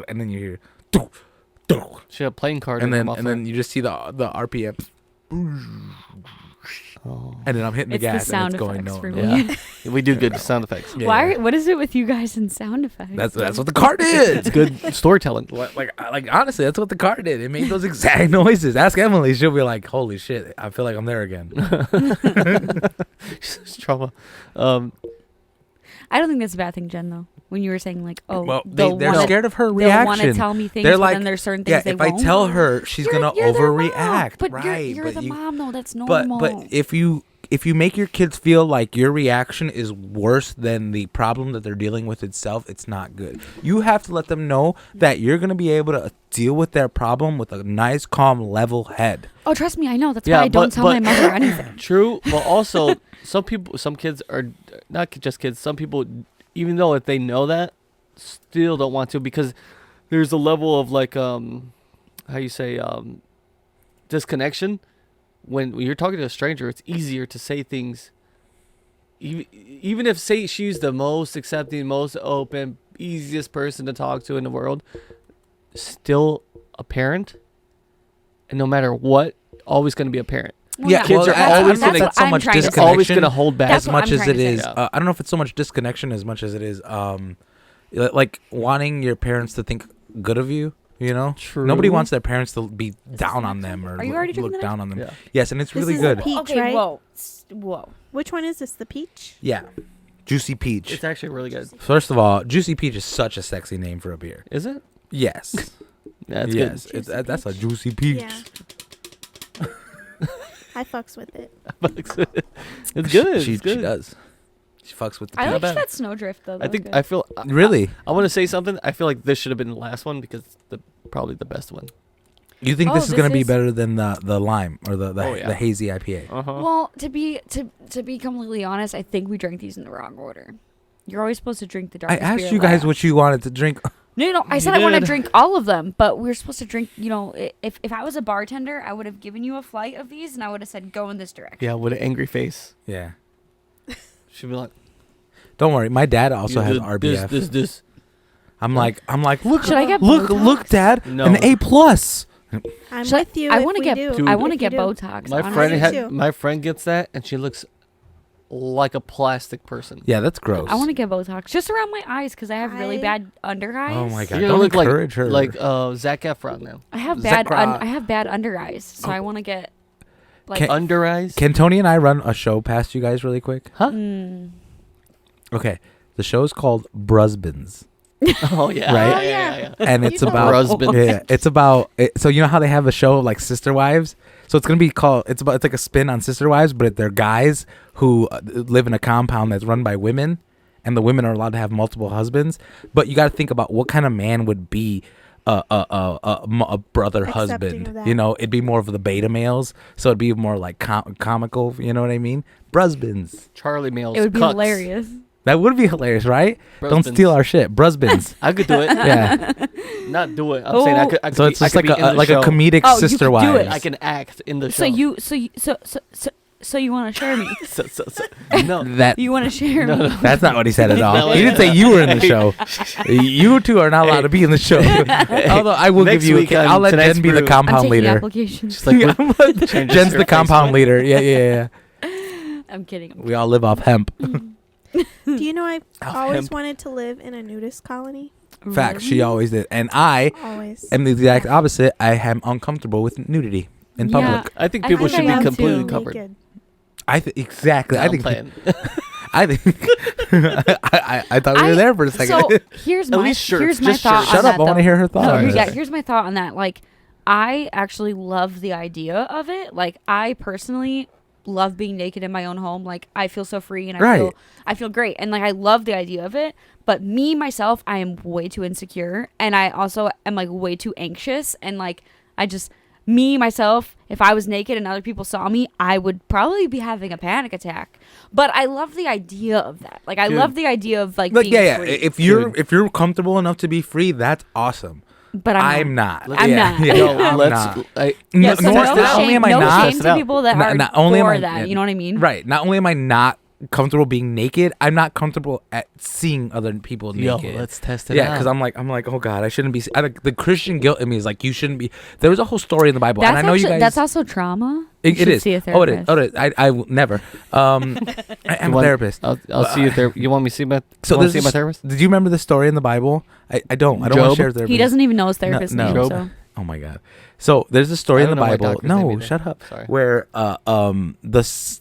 and then you hear, doo, doo, she had a playing card. and in her then you just see the RPM, Oh. and then I'm hitting the It's the gas and sound it's going effects no. for no. me. Yeah. We do good sound effects. Yeah, Why? yeah. What is it with you guys and sound effects? That's what the car did. It's good storytelling. Like honestly, that's what the car did. It made those exact noises. Ask Emily; she'll be like, "Holy shit! I feel like I'm there again." It's trauma. I don't think that's a bad thing, Jen. Though, when you were saying like, oh, Well, they'll they're wanna- scared of her they'll want to reaction. tell me things, They're but like, then there's certain yeah, things they if I won't. tell her, she's gonna You're their mom. overreact, But right? you're but the you, mom, though. That's but normal. if you make your kids feel like your reaction is worse than the problem that they're dealing with itself, it's not good. You have to let them know that you're gonna be able to deal with their problem with a nice, calm, level head. Oh, trust me, I know. That's Yeah, why I don't but- tell my but- mother anything. True, but also some kids are not just kids. Some people, even though if they know that, still don't want to because there's a level of like how you say disconnection. When you're talking to a stranger, it's easier to say things. Even if say she's the most accepting, most open, easiest person to talk to in the world, still a parent, and no matter what, always going to be a parent. Well, Yeah, kids well, are I don't always know if gonna- that's so I'm much trying to say. It's always disconnection going to hold back. That's as what much I'm as trying it to say. is. Yeah. I don't know if it's so much disconnection as much as it is like wanting your parents to think good of you. You know, True. nobody wants their parents to be down on them or Are you already look drinking the down on them. Yeah. Yes, and it's This really is a good. peach, Okay, right? whoa. Which one is this? The peach? Yeah, Juicy Peach. It's actually really good. First of all, Juicy Peach is such a sexy name for a beer. Is it? Yes, Yeah, it's yes, Juicy that's a Peach. Juicy Peach. Yeah. I fucks with it. good. It's good. She it's good. does. She fucks with the I peach. like bad. that snowdrift though. I That think was I good. feel Really? I want to say something. I feel like this should have been the last one because it's probably the best one. You think Oh, this is gonna this be is- better than the lime or the Oh, yeah. the hazy IPA? Uh huh. Well, to be completely honest, I think we drank these in the wrong order. You're always supposed to drink the I darkest asked beer you guys last. what you wanted to drink. No, I You said I want to did. drink all of them, but we're supposed to drink. You know, if I was a bartender, I would have given you a flight of these, and I would have said go in this direction. Yeah, with an angry face. Yeah. She'd be like, Don't worry, my dad also "You has did RBF. This. I'm like, look, Should I get look, Botox? Dad, No. an A plus. I'm Should with you. I if want to we get. do. Dude. I want to If get you do. Botox. My honestly. friend too. my friend gets that, and she looks like a plastic person. Yeah, that's gross. I want to get Botox just around my eyes because I have really I- bad under eyes. Oh my God. You're don't gonna look encourage her. like Zac Efron now. I have Zac bad. Efron. I have bad under eyes, so Oh. I want to get. Like, Can- Under eyes. Can Tony and I run a show past you guys really quick? Huh? Okay, the show's called Brusbands, Oh yeah. Right? Yeah. and You it's told about Brusbands. yeah, it's about so you know how they have a show like Sister Wives. So it's gonna be called. It's like a spin on Sister Wives, but they're guys who live in a compound that's run by women, and the women are allowed to have multiple husbands. But you got to think about what kind of man would be a brother Accepting husband. of that. You know, it'd be more of the beta males, so it'd be more like comical. You know what I mean? Brusbands. Charlie males. It would be cucks. hilarious. That would be hilarious, right? Don't Brusbands. steal our shit, brusbands. I could do it. Yeah. Not do it. I'm saying I could. So be, it's just I could like be in the a show. comedic Oh, you could sister do wives. it. I can act in the show. So you want to share me? No. That You want to share No, me? no. That's not what he said at all. No, He didn't say you were in the show. You two are not allowed to be in the show. Although I will Next give you. week on I'll let Tonight's Jen be the Brew. I'm compound taking leader. applications. Just like with- change Jen's your the compound Facebook. leader. Yeah. I'm kidding. We all live off hemp. Do you know I always hemp. wanted to live in a nudist colony? Facts. She always did, and I Always. am the exact opposite. I am uncomfortable with nudity in Yeah. public. I think I people think should I be am completely too. covered. Naked. Exactly. No, I I'm think. playing. I think. I thought we were there for a second. So here's At my least shirts, here's my just thought shirts. on Shut that. up! I want to hear her thoughts. No, Sorry, yeah, sorry. here's my thought on that. Like, I actually love the idea of it. Like, I personally love being naked in my own home. Like, I feel so free and Right. I feel great. And like, I love the idea of it. But me myself, I am way too insecure, and I also am like way too anxious. And like, I just me myself, if I was naked and other people saw me, I would probably be having a panic attack. But I love the idea of that. Like, I Dude. love the idea of like being yeah. free. If you're comfortable enough to be free, that's awesome. But I'm not. I'm not. No, I'm let's. not. Yeah, No, so nor- no not only shame, am I no not shame Test it to out. people that Not- are not only am for I- that. You know what I mean? Right. Not only am I not comfortable being naked, I'm not comfortable at seeing other people Yo, naked. let's test it Yeah, out. because I'm like, oh God, I shouldn't be. The Christian guilt in me is like, you shouldn't be. There was a whole story in the Bible, That's and I know actually, you guys. that's also trauma. it, You it should is. See a Oh, it is. therapist. Oh, it is. I will never. I am a therapist. I'll see you there. You want me to see my? So you want to there's see my this- therapist? Did you remember the story in the Bible? I don't. I don't want Job? to share therapist. He doesn't even know his therapist's no. name. Job? So. Oh my God. So there's a story I in the don't know my Bible. doctor's name No, either. shut up. Sorry. Where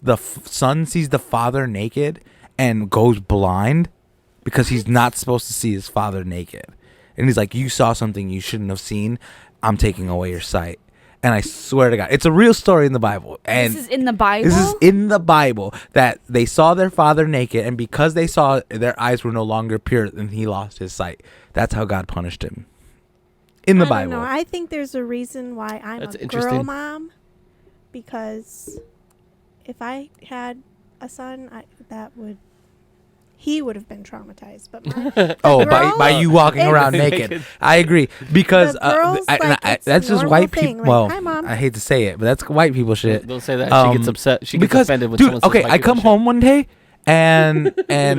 son sees the father naked and goes blind because he's not supposed to see his father naked. And he's like, you saw something you shouldn't have seen. I'm taking away your sight. And I swear to God, it's a real story in the Bible. And This is in the Bible. this is in the Bible that they saw their father naked, and because they saw it, their eyes were no longer pure, and he lost his sight. That's how God punished him. In the I Bible. don't know. I think there's a reason why I'm That's a girl interesting. mom, because if I had a son, he would have been traumatized. But my, Oh, girl, by you walking it's- around naked. I agree because The girls, it's that's just normal white thing. people. Like, Well, hi, Mom. I hate to say it, but that's white people shit. Don't say that. She gets Um, upset. She gets Because, offended when dude, someone says okay, white I people come shit. home one day and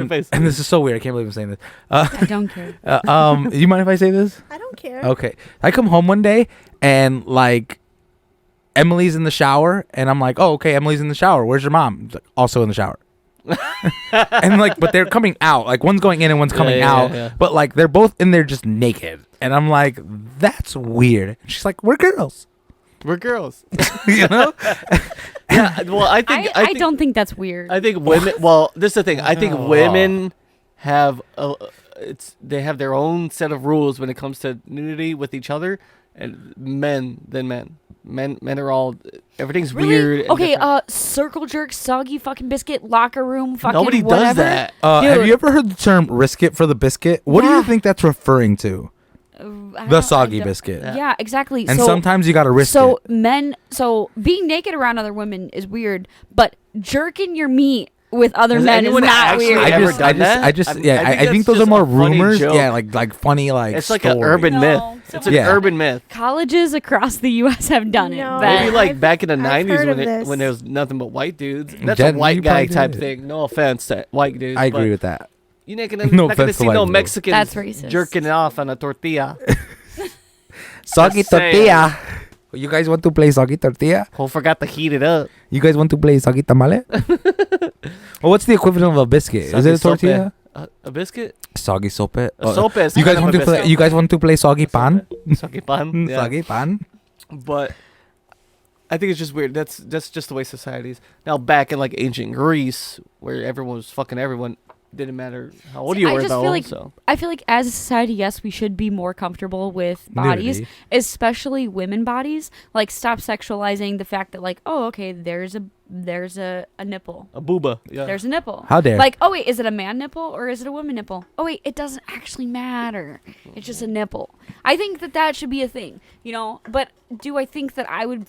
face. this is so weird. I can't believe I'm saying this. I don't care. You mind if I say this? I don't care. Okay, I come home one day and like Emily's in the shower, and I'm like, oh, okay, Emily's in the shower. Where's your mom? She's like, also in the shower. And like, but they're coming out. Like one's going in and one's coming out. Yeah. But like they're both in there just naked, and I'm like, that's weird. And she's like, we're girls, We're girls. you know? Yeah. Well, I think. I think, don't think that's weird. I think women. Well, this is the thing. I think women have they have their own set of rules when it comes to nudity with each other, and men than men. Men are all everything's Really? weird. and Okay, different. circle jerk, soggy fucking biscuit, locker room, fucking Nobody whatever. does that. Have Dude. you ever heard the term "risk it for the biscuit"? What do you Yeah. think that's referring to? The soggy biscuit. Yeah, exactly. And so, sometimes you got to risk so it. so being naked around other women is weird, but jerking your meat with other Has men is anyone not actually weird. ever done that? I think think that's those are just more a funny rumors. joke. Yeah, like funny, like It's like an stories. urban No. myth. It's an Yeah. urban myth. Colleges across the U.S. have done it. No. Ben. Maybe like I've- back in the I've '90s heard when of this. when there was nothing but white dudes. That's Jen, a white you guy probably type did. thing. No offense to white dudes. I agree but with that. You're not No gonna, not gonna offense to see white no people. Mexicans That's racist. jerking it off on a tortilla. Soggy Just saying. tortilla. You guys want to play soggy tortilla? Who forgot to heat it up? You guys want to play soggy tamale? Well, what's the equivalent of a biscuit? Is Soggy it a tortilla? A biscuit? Soggy sope. A sope is You guys kind want of to a play? biscuit. You guys want to play soggy pan? Soggy pan. Yeah. Soggy pan. But I think it's just weird. That's just the way society is. Now back in like ancient Greece, where everyone was fucking everyone, didn't matter how old See, you I were just though. feel like- So I feel like as a society, yes, we should be more comfortable with bodies, Nudity. especially women bodies. Like, stop sexualizing the fact that, like, oh, okay, there's a nipple. a booba. Yeah. There's a nipple. How dare? Like, oh wait, is it a man nipple or is it a woman nipple? Oh wait, it doesn't actually matter. It's just a nipple. I think that should be a thing, you know. But do I think that I would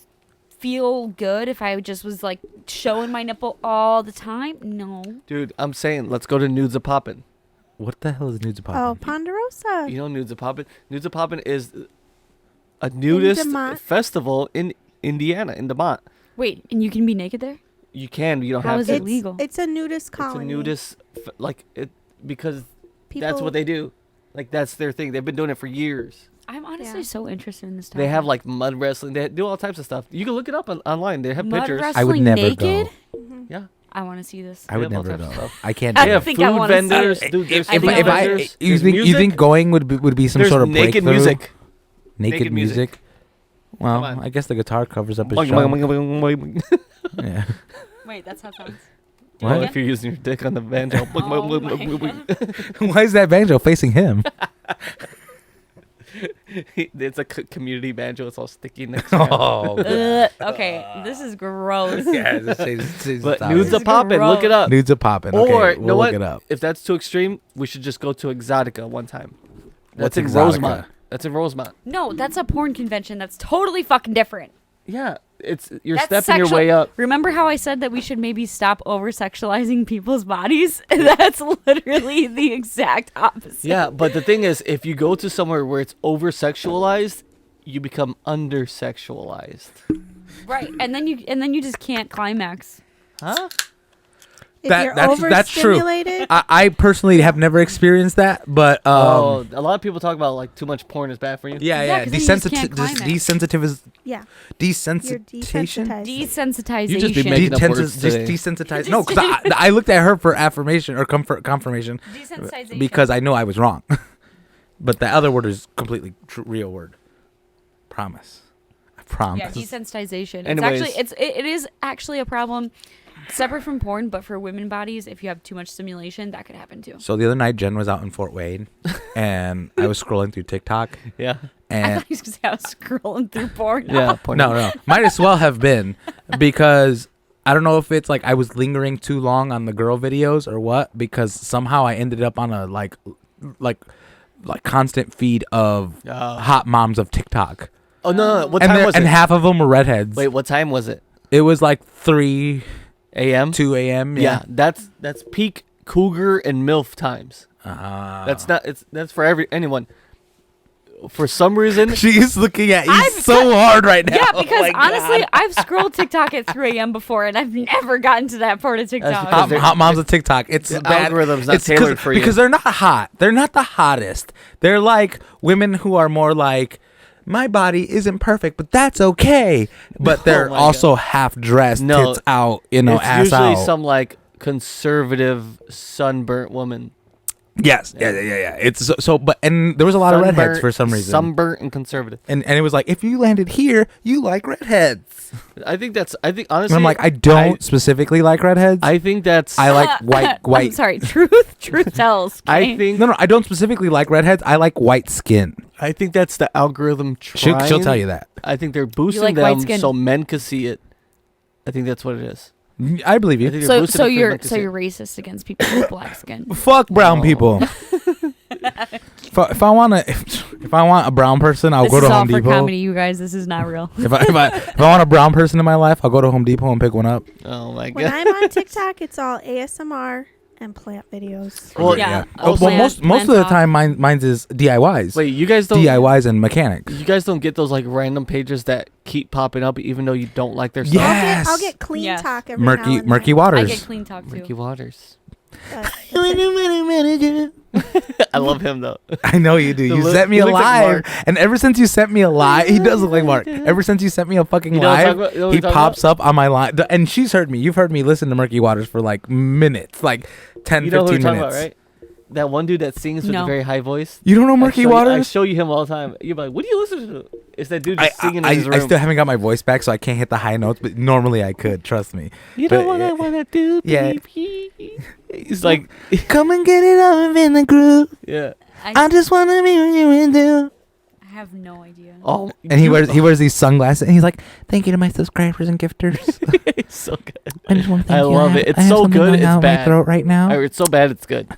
feel good if I just was like showing my nipple all the time? No. Dude, I'm saying let's go to Nudes a Poppin'. What the hell is nudes of Oh, poppin'? Ponderosa. You know Nudes a Poppin'? Nudes a Poppin' is a nudist DeMont. festival in Indiana, in DeMont. Wait, and you can be naked there? You can. You don't How have is to. it legal? It's a nudist It's colony. a nudist, like it, because People, that's what they do. Like that's their thing. They've been doing it for years. I'm honestly Yeah. so interested in this topic. They have like mud wrestling. They do all types of stuff. You can look it up online. They have mud pictures. wrestling I would never naked? go. Mhm. Yeah. I want to see this. I would They have all never types go. of stuff. I can't. I do They it. have think food I wanna see vendors. it. Dude, there's I food think I wanna- vendors. you There's think you music. think going would be some There's sort of naked breakthrough? music. Naked Naked music. music. Well, Come on. I guess the guitar covers up his show. Yeah. Wait, that's how it sounds. Well, What? if you're using your dick on the banjo. Oh my God. Why is that banjo facing him? It's a community banjo. It's all sticky next to it. Oh. Okay, this is gross. Yeah, just say But stop nudes it. a poppin'. Look it up. Nudes are popping. Or Okay, you we'll know look what? it up. If that's too extreme, we should just go to Exotica one time. What's That's in Exotica? Rosemont. That's in Rosemont. No, that's a porn convention. That's totally fucking different. Yeah, it's you're That's stepping your sexual- way up. Remember how I said that we should maybe stop over sexualizing people's bodies? That's literally the exact opposite. Yeah, but the thing is, if you go to somewhere where it's over sexualized, you become under sexualized. Right. And then you just can't climax. Huh? If That- you're that's true. overstimulated, I personally have never experienced that, but Oh, a lot of people talk about like too much porn is bad for you. yeah, Yeah, 'cause then you just can't climax. yeah, you're desensitization. desensitized. Desensitization. You just be making up words today. Desensitized. No, because I looked at her for affirmation or confirmation Desensitization. because I know I was wrong. But the other word is completely real word. Promise. I promise. Yeah, desensitization. Anyways. It is actually a problem separate from porn, but for women bodies, if you have too much stimulation, that could happen too. So the other night, Jen was out in Fort Wayne, and I was scrolling through TikTok, Yeah. I and thought you was gonna say I was scrolling through porn. Yeah. Porn. no, might as well have been because I don't know if it's like I was lingering too long on the girl videos or what, because somehow I ended up on a like constant feed of hot moms of TikTok, Oh no! What and time was and it? half of them were redheads. Wait, what time was it? It was like 3, A.M. 2 a.m. Yeah, that's peak cougar and milf times. Uh, That's for anyone. For some reason, She's looking at you I've so hard right now. Yeah, Oh because my honestly, God. I've scrolled TikTok at 3 a.m. before, and I've never gotten to that part of TikTok. because they're- hot moms of TikTok. It's the bad. algorithm's not It's tailored for you. because they're not hot. They're not the hottest. They're like women who are more like, my body isn't perfect, but that's okay. But they're my also half dressed, No, tits out, it's ass usually out. some like conservative sunburnt woman. Yes, yeah. It's so, but and there was a lot of redheads Sunburnt- for some reason. Sunburnt and conservative. and it was like, if you landed here, you like redheads. I think And honestly. I'm like, I don't specifically like redheads. I think that's. I like white. I'm sorry. Truth tells. I okay? think. No, I don't specifically like redheads. I like white skin. I think that's the algorithm trying. She'll tell you that. I think they're boosting like white them skin? so men can see it. I think that's what it is. I believe I you. think they're So boosting it for you're men to see it. racist against people with black skin. Fuck brown No. people. if I want a brown person, I'll This go is to all Home for Depot. comedy, you guys. This is not real. If I want a brown person in my life, I'll go to Home Depot and pick one up. Oh my When god. I'm on TikTok, it's all ASMR and plant videos. Well, yeah. Oh, well, most of the time, mine's is DIYs. Wait, you guys don't. DIYs and mechanics. You guys don't get those like random pages that keep popping up even though you don't like their stuff. Yeah. I'll Yes. get clean Yes. talk every now Murky and murky then. I waters. get clean talk Murky too. Waters. But I love him though. I know you do. You sent me he a looks like live, Mark. and ever since you sent me a live, he does look like Mark. Ever since you sent me a fucking You know what I'm live, talking about? You know what he I'm talking pops up on my line. And she's heard me. You've heard me listen to Murky Waters for like minutes, like 10, You know who 15 we're talking minutes. about, right? that one dude that sings with No. a very high voice. You don't know Murky I Waters? show you him all the time. You're like, what do you listen to? It's that dude just singing I, in his room. I still haven't got my voice back, so I can't hit the high notes. But normally I could. Trust me. You but know what I wanna do, yeah. baby. He's like, Come and get it up in the groove. yeah. I just wanna be what you would do. I have no idea. Oh, And he wears these sunglasses, and he's like, "Thank you to my subscribers and gifters. It's so good. I just want to thank I you. love have- it. It's I have so something good, going it's down my bad. throat right now. It's so bad, it's good.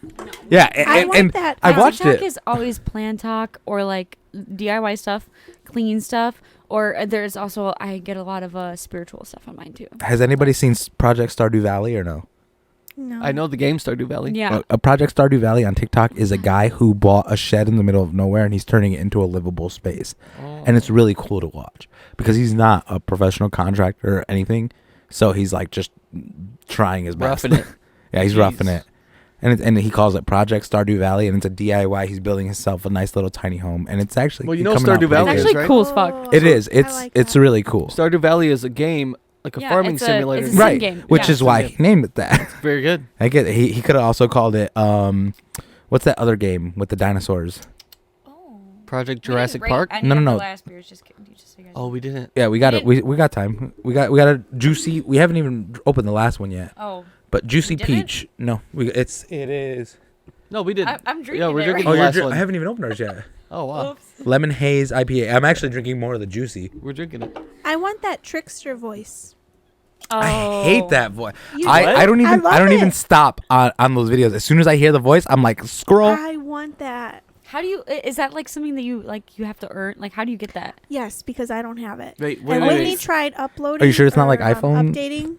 Yeah, I want and that. I My watched TikTok it. is always plan talk or like DIY stuff, clean stuff, or there's also I get a lot of spiritual stuff on mine too. Has anybody seen Project Stardew Valley or no? No. I know the game Stardew Valley. Yeah. A Project Stardew Valley on TikTok is a guy who bought a shed in the middle of nowhere and he's turning it into a livable space. Oh. And it's really cool to watch because he's not a professional contractor or anything. So he's like just trying his best. Roughing it. Yeah, he's Jeez. roughing it. And he calls it Project Stardew Valley, and it's a DIY. He's building himself a nice little tiny home, and it's actually Well, you know coming out Stardew pretty Valley It's is, good. actually right? cool as fuck. Oh, It is. I It's like it's that. really cool. Stardew Valley is a game, like a Yeah, farming it's a- simulator. it's a sim Right, game. which Yeah. is why Sim he named it that. Very good. I get it. He could have also called it what's that other game with the dinosaurs? Oh. Project Jurassic Park. No. Last beers, just so you guys Oh, we didn't. Yeah, we got it. Did- We got time. We got a juicy. We haven't even opened the last one yet. Oh, But juicy didn't? peach. No, it is. No, we didn't. I'm drinking. Yeah, we're it drinking right the Oh, last one. I haven't even opened ours yet. Oh wow, Oops. Lemon haze IPA. I'm actually drinking more of the juicy. we're drinking it. I want that trickster voice. Oh. I hate that voice. You- I don't even love I don't even it. stop on those videos. As soon as I hear the voice, I'm like scroll. I want that. How do you? Is that like something that you have to earn? Like, how do you get that? Yes, because I don't have it. Wait, And Whitney tried uploading. Are you sure it's not like or, iPhone? Updating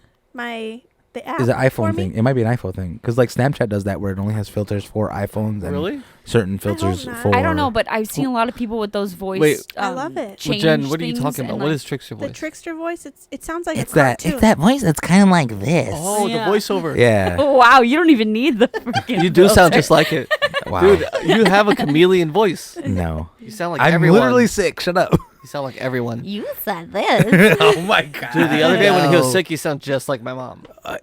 the app. Is it for iPhone me. thing? It might be an iPhone thing because like Snapchat does that where it only has filters for iPhones and Really? certain hope filters not. for. I don't know, but I've seen a lot of people with those voice. Wait. I love it. Well, Jen, what are you change talking things about? and, What like- is Trickster The voice? trickster voice. It's sounds like It's a that cartoon. voice that's kind of like this. Oh, Yeah. the voiceover. Yeah. Oh wow, you don't even need the freaking. You do sound filter. just like it, Wow. dude. You have a chameleon voice. No. You sound like I'm everyone. literally sick. Shut up. You sound like everyone. You said this. Oh my god. Dude, the other day when he was sick, you sound just like my mom. Oh,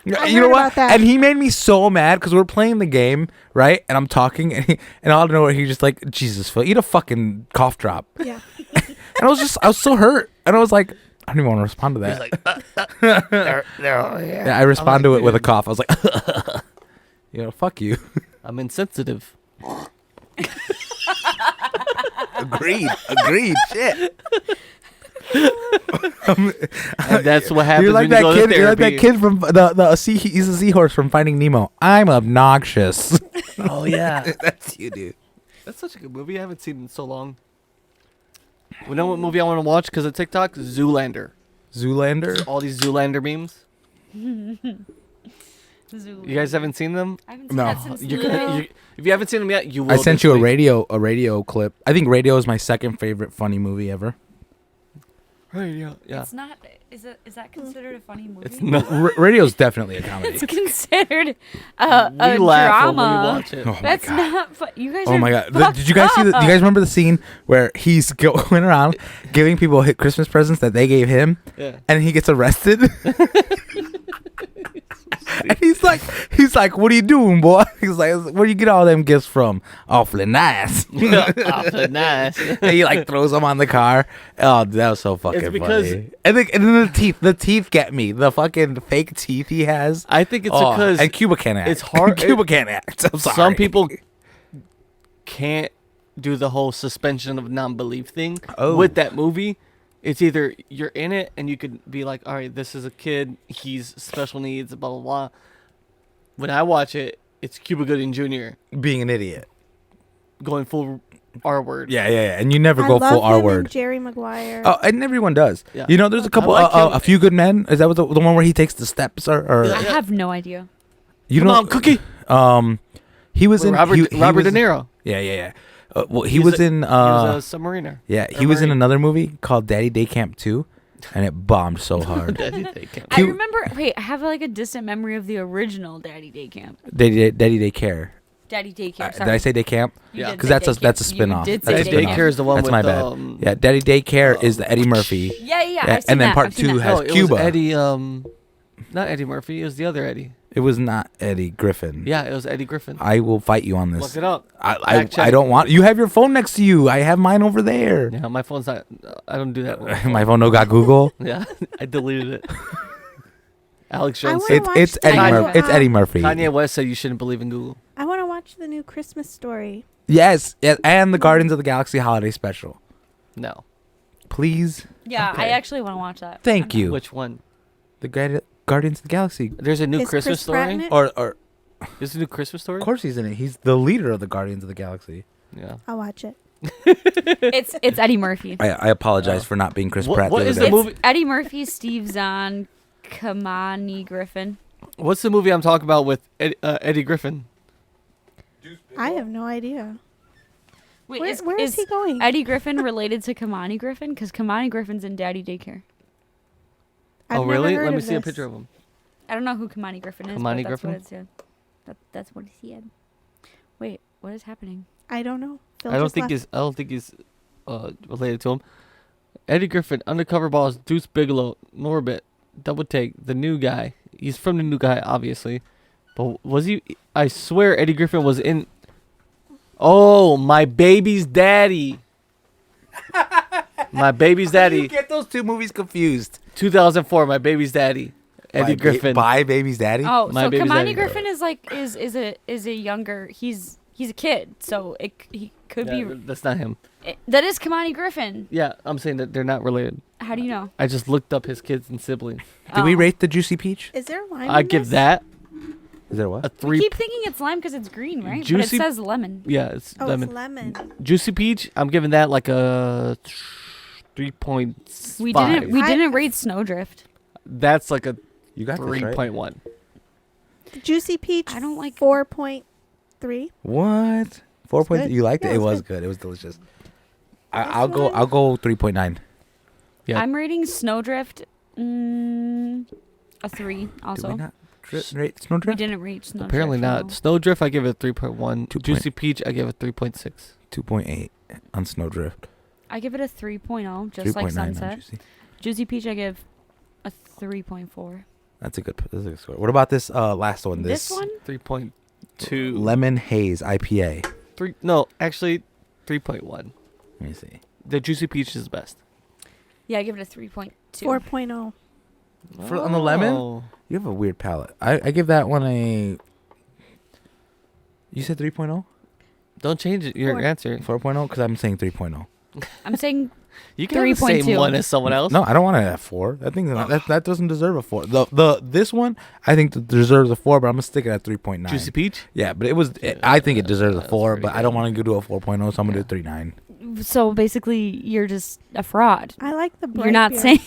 you I know heard what? about that. And he made me so mad because we're playing the game, right? And I'm talking, and all I know he just like, Jesus, Phil, eat a fucking cough drop. yeah. And I was so hurt, and I was like, I don't even want to respond to that. Yeah, I respond to it with a cough. I was like, fuck you. I'm insensitive. Agreed. Shit. And that's what happens You're like when you go that to kid. You're like therapy. that kid from he's a seahorse from Finding Nemo. I'm obnoxious. Oh yeah, That's you, dude. that's such a good movie. I haven't seen it in so long. You know what movie I want to watch because of TikTok? Zoolander. Zoolander. All these Zoolander memes. You guys haven't seen them? I haven't seen No. that since You're the- gonna, if you haven't seen them yet, you will. I sent this you a week. radio clip. I think Radio is my second favorite funny movie ever. Radio. Yeah. It's not. Is that considered a funny movie? It's not. Radio's definitely a comedy. It's considered We a laugh when we drama. watch it. Oh my That's God. not. You guys. Oh are my god! fucked Did you guys see? Do you guys remember the scene where he's going around giving people Christmas presents that they gave him, Yeah. and he gets arrested? And he's like, "What are you doing, boy?" He's like, "Where do you get all them gifts from? Awfully nice." Awfully nice. And he like throws them on the car. Oh, that was so fucking because- funny. And then the teeth get me. The fucking fake teeth he has. I think it's Oh, because and Cuba can't act. it's hard- Cuba can't act. I'm sorry. some people can't do the whole suspension of non-belief thing Oh. with that movie. It's either you're in it and you could be like, all right, this is a kid, he's special needs, blah blah blah. When I watch it, it's Cuba Gooding Jr. being an idiot. going full R word. Yeah. And you never I go love full him R and word. Jerry Maguire. Oh, and everyone does. Yeah. You know, there's a couple, like him. a few good men. Is that what the one where he takes the steps or Yeah. I have no idea. you Come know? on, Cookie. He was With in Robert he Robert was- De Niro. Yeah. Well, he He's was a- in. He was a submariner. Yeah, he was in Marine. another movie called Daddy Day Camp 2, and it bombed so hard. Daddy Day Camp. I Cute. remember. Wait, I have like a distant memory of the original Daddy Day Camp. Daddy Day Care. Daddy Daycare. Did I say Day Camp? You Yeah. did 'Cause say that's a Daycare. spin-off. You did That's say a Daddy spin-off. Daycare is the one That's with my bad. Yeah, Daddy Day Care is the Eddie Murphy. Yeah. Yeah, I've seen and then that. part I've seen two that. has no, it Cuba. was Eddie. Not Eddie Murphy. It was the other Eddie. It was not Eddie Griffin. Yeah, it was Eddie Griffin. I will fight you on this. Look it up. I Fact check. don't want. You have your phone next to you. I have mine over there. Yeah, my phone's not. I don't do that. My phone no got Google. Yeah, I deleted it. Alex I Jones wanna said watch It's the Eddie new, Murphy. It's Eddie Murphy. Kanye West said you shouldn't believe in Google. I want to watch the new Christmas Story. Yes, and the Guardians of the Galaxy holiday special. No. Please. Yeah, I Okay. actually want to watch that. Thank you. Which one? The Guardians of the Galaxy. There's a new Is Christmas Chris Pratt in story. it? Or There's a new Christmas story. of course he's in it. He's the leader of the Guardians of the Galaxy. Yeah. I'll watch it. It's Eddie Murphy. I apologize for not being Chris What- Pratt. what the is other the day. movie- It's Eddie Murphy, Steve Zahn, Kamani Griffin. What's the movie I'm talking about with Eddie Griffin? I have no idea. Wait, Where is he going? Eddie Griffin related to Kamani Griffin? Because Kamani Griffin's in Daddy Daycare. I've Oh, really? never heard Let me of see a this. picture of him. I don't know who Kamani Griffin is. Kamani but that's Griffin? What it's, yeah. That's what he had. Wait, what is happening? I don't know. Phil I don't just think left. he's related to him. Eddie Griffin, undercover boss, Deuce Bigelow, Norbit, Double Take, the new guy. He's from the new guy, obviously. But was he? I swear Eddie Griffin was in. Oh, my baby's daddy. My baby's How do you daddy. get those two movies confused? 2004, my baby's daddy. Eddie Griffin. By Baby's Daddy. Oh, My so baby's Kamani daddy. Griffin is like is a younger. He's a kid, so he could Yeah, be. that's not him. That is Kamani Griffin. Yeah, I'm saying that they're not related. How do you know? I just looked up his kids and siblings. Did we Oh. rate the Juicy Peach? Is there lime I in give this? that Is there what? a We 3. keep thinking it's lime because it's green, right? But Juicy- it says lemon. Yeah, it's Oh, lemon. it's lemon. Juicy Peach, I'm giving that like a 3.5. We didn't I- didn't rate Snowdrift. That's like a You got this right. 3.1. The Juicy Peach. I don't like- 4.3. What? 4 point. good. You liked Yeah, it? it It was was good. good. It was delicious. This I'll go. one? I'll go 3.9. Yeah. I'm rating Snowdrift a 3 also. Did we not S- rate We Snowdrift? didn't reach Snowdrift. Apparently not. Snowdrift, I give it a 3.1. 2 Juicy Peach, I give it 3.6. 2.8 on Snowdrift. I give it a 3.0, just like 3.9 on Sunset. Juicy. Juicy Peach, I give a 3.4. That's a good score. What about this last one? This one? 3.2. Lemon Haze IPA. No, actually 3.1. Let me see. The Juicy Peach is best. Yeah, I give it a 3.2. 4.0. On the lemon? Oh. You have a weird palate. I give that one a. You said 3.0? Don't change it, your Four. answer. 4.0? Because I'm saying 3.0. I'm saying You can have the same 3.2. one as someone else. No, I don't want it at 4. I think that doesn't deserve a 4. This one, I think deserves a 4, but I'm gonna stick it at 3.9. Juicy Peach? Yeah, but I think it deserves a That's 4, pretty but I don't good. want to go to a 4.0, so I'm gonna do a 3.9. so. Basically, you're just a fraud. I like the bright You're not beer. saying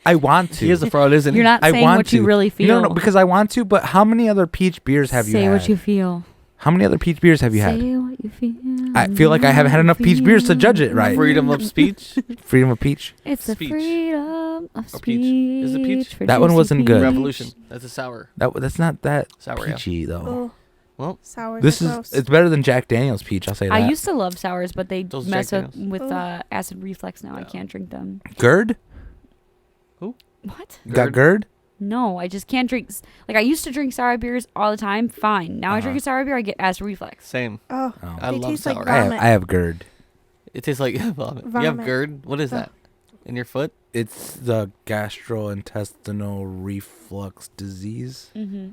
I want to. He is a fraud, isn't he? you're not I saying want what you to. really feel. No, because I want to. But how many other peach beers have you Say had? what you feel. How many other peach beers have you had? Say what you feel. I feel like I haven't had enough peach beers to judge it right. Freedom of speech? Freedom of peach. It's the Speech. freedom of Or speech. peach. Is it peach? for That one Juicy wasn't good. Peach. Revolution. That's a sour. That's not that Sour, yeah. peachy though. Oh, Well, sour. This gross. it's better than Jack Daniel's peach. I'll say that. I used to love sours, but they Those mess Jack with Daniels. acid reflux now. I Yeah. can't drink them. GERD. What? Got GERD. No, I just can't drink. Like I used to drink sour beers all the time. Fine. Now I drink a sour beer, I get acid reflux. same. Oh, Oh. I they love taste like sour. vomit. I have GERD. It tastes like vomit. You have Vomit. GERD? What is Oh. that? In your foot? It's the gastrointestinal reflux disease. Mm-hmm.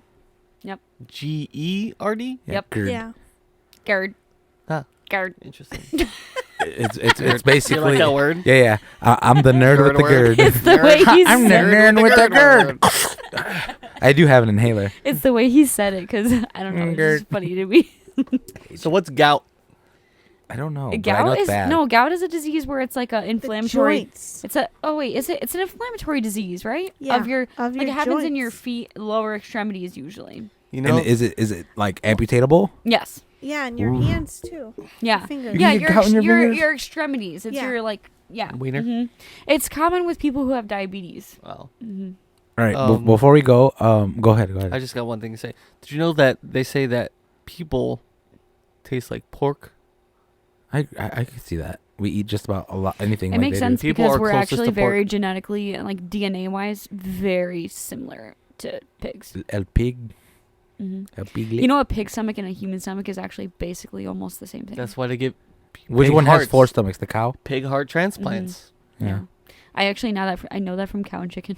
GERD? Yep. GERD. yeah. Gerd. Huh. Gerd. Interesting. It's You basically like that word? yeah. I'm the nerd with the word? GERD. It's the way he I'm the said. nerd with the GERD. I do have an inhaler. It's the way he said it because I don't know. It's Gerd. just funny to me. So what's gout? I don't know. but I know Gout it's is bad. gout is a disease where it's like an The inflammatory. joints. It's it's an inflammatory disease, right? Yeah, Of your of like your it happens in your joints. feet, lower extremities usually. You know? And is it like amputatable? Yes. Yeah, and your Ooh. hands too. Yeah. Fingers. You Yeah, can get gout in your fingers? your extremities. It's Yeah. your like yeah. Wiener? Mhm. It's common with people who have diabetes. Wow. Hmm. All right. Um, Before we go, go ahead. Go ahead. I just got one thing to say. Did you know that they say that people taste like pork? I can see that. We eat just about a lot anything. It like makes they do. sense People because are we're closest actually to pork. very genetically and like DNA wise very similar to pigs. El pig. Hmm. El pig. You know, a pig stomach and a human stomach is actually basically almost the same thing. That's why they get Which pig one has hearts. 4 stomachs? The cow. Pig heart transplants. Yeah. I actually I know that from Cow and Chicken.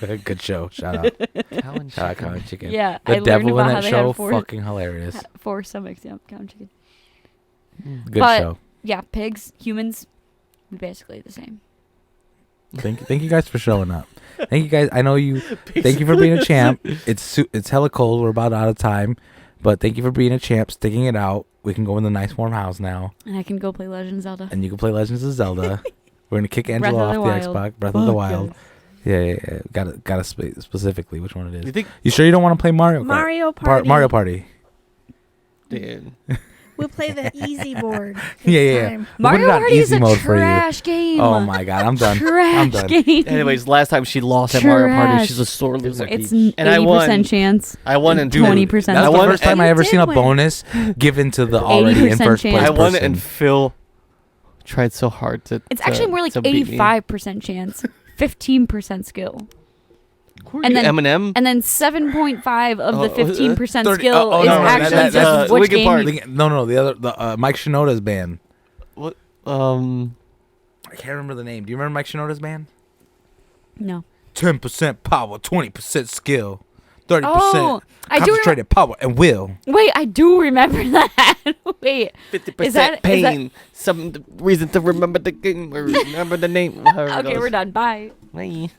Good show. Shout out. Cow and Shout out chicken. Cow and Chicken. Yeah, The I learned devil about in how that they show, had fucking hilarious. 4 stomachs. Yeah, Cow and Chicken. Good But- show. Yeah, pigs, humans, we basically the same. Thank you guys for showing up. Thank you guys. I know you. Thank you for being a champ. It's hella cold. We're about out of time, but thank you for being a champ, sticking it out. We can go in the nice warm house now, And I can go play Legend of Zelda. and you can play Legends of Zelda. We're gonna kick Breath Angela of off the the Wild. Xbox. Breath of the Fuck Wild. yes. Yeah. Gotta specifically which one it You is. think? You sure you don't want to play Mario Kart? Mario Party. Mario Party. Dude. We'll play the easy board. Yeah. Time. We'll put it Mario on Party is easy a mode for you. trash game. Oh my god, I'm done. Trash I'm done. game. Anyways, last time she lost at Mario Party, Trash. she's a sore loser. It's And I 80% won. chance. I won in 20%. That's I the won first time and- I ever You seen a did win. bonus given to the already in 80% first place chance. I won it, person. and Phil tried so hard to. It's actually more like to beat me. 85% chance, 15% skill. Who are and you, then- Eminem? And then 7.5 of the Oh, 15% 30 skill oh, is no, actually that- just which Linkin game Park. you- No, the Mike Shinoda's band. What? I can't remember the name. Do you remember Mike Shinoda's band? No. 10% power, 20% skill, 30% Oh, I do remember. concentrated power and will. Wait, I do remember that. Wait. 50% Is that- pain. Some reason to remember the game or remember the name. Okay, we're done. Bye. Bye.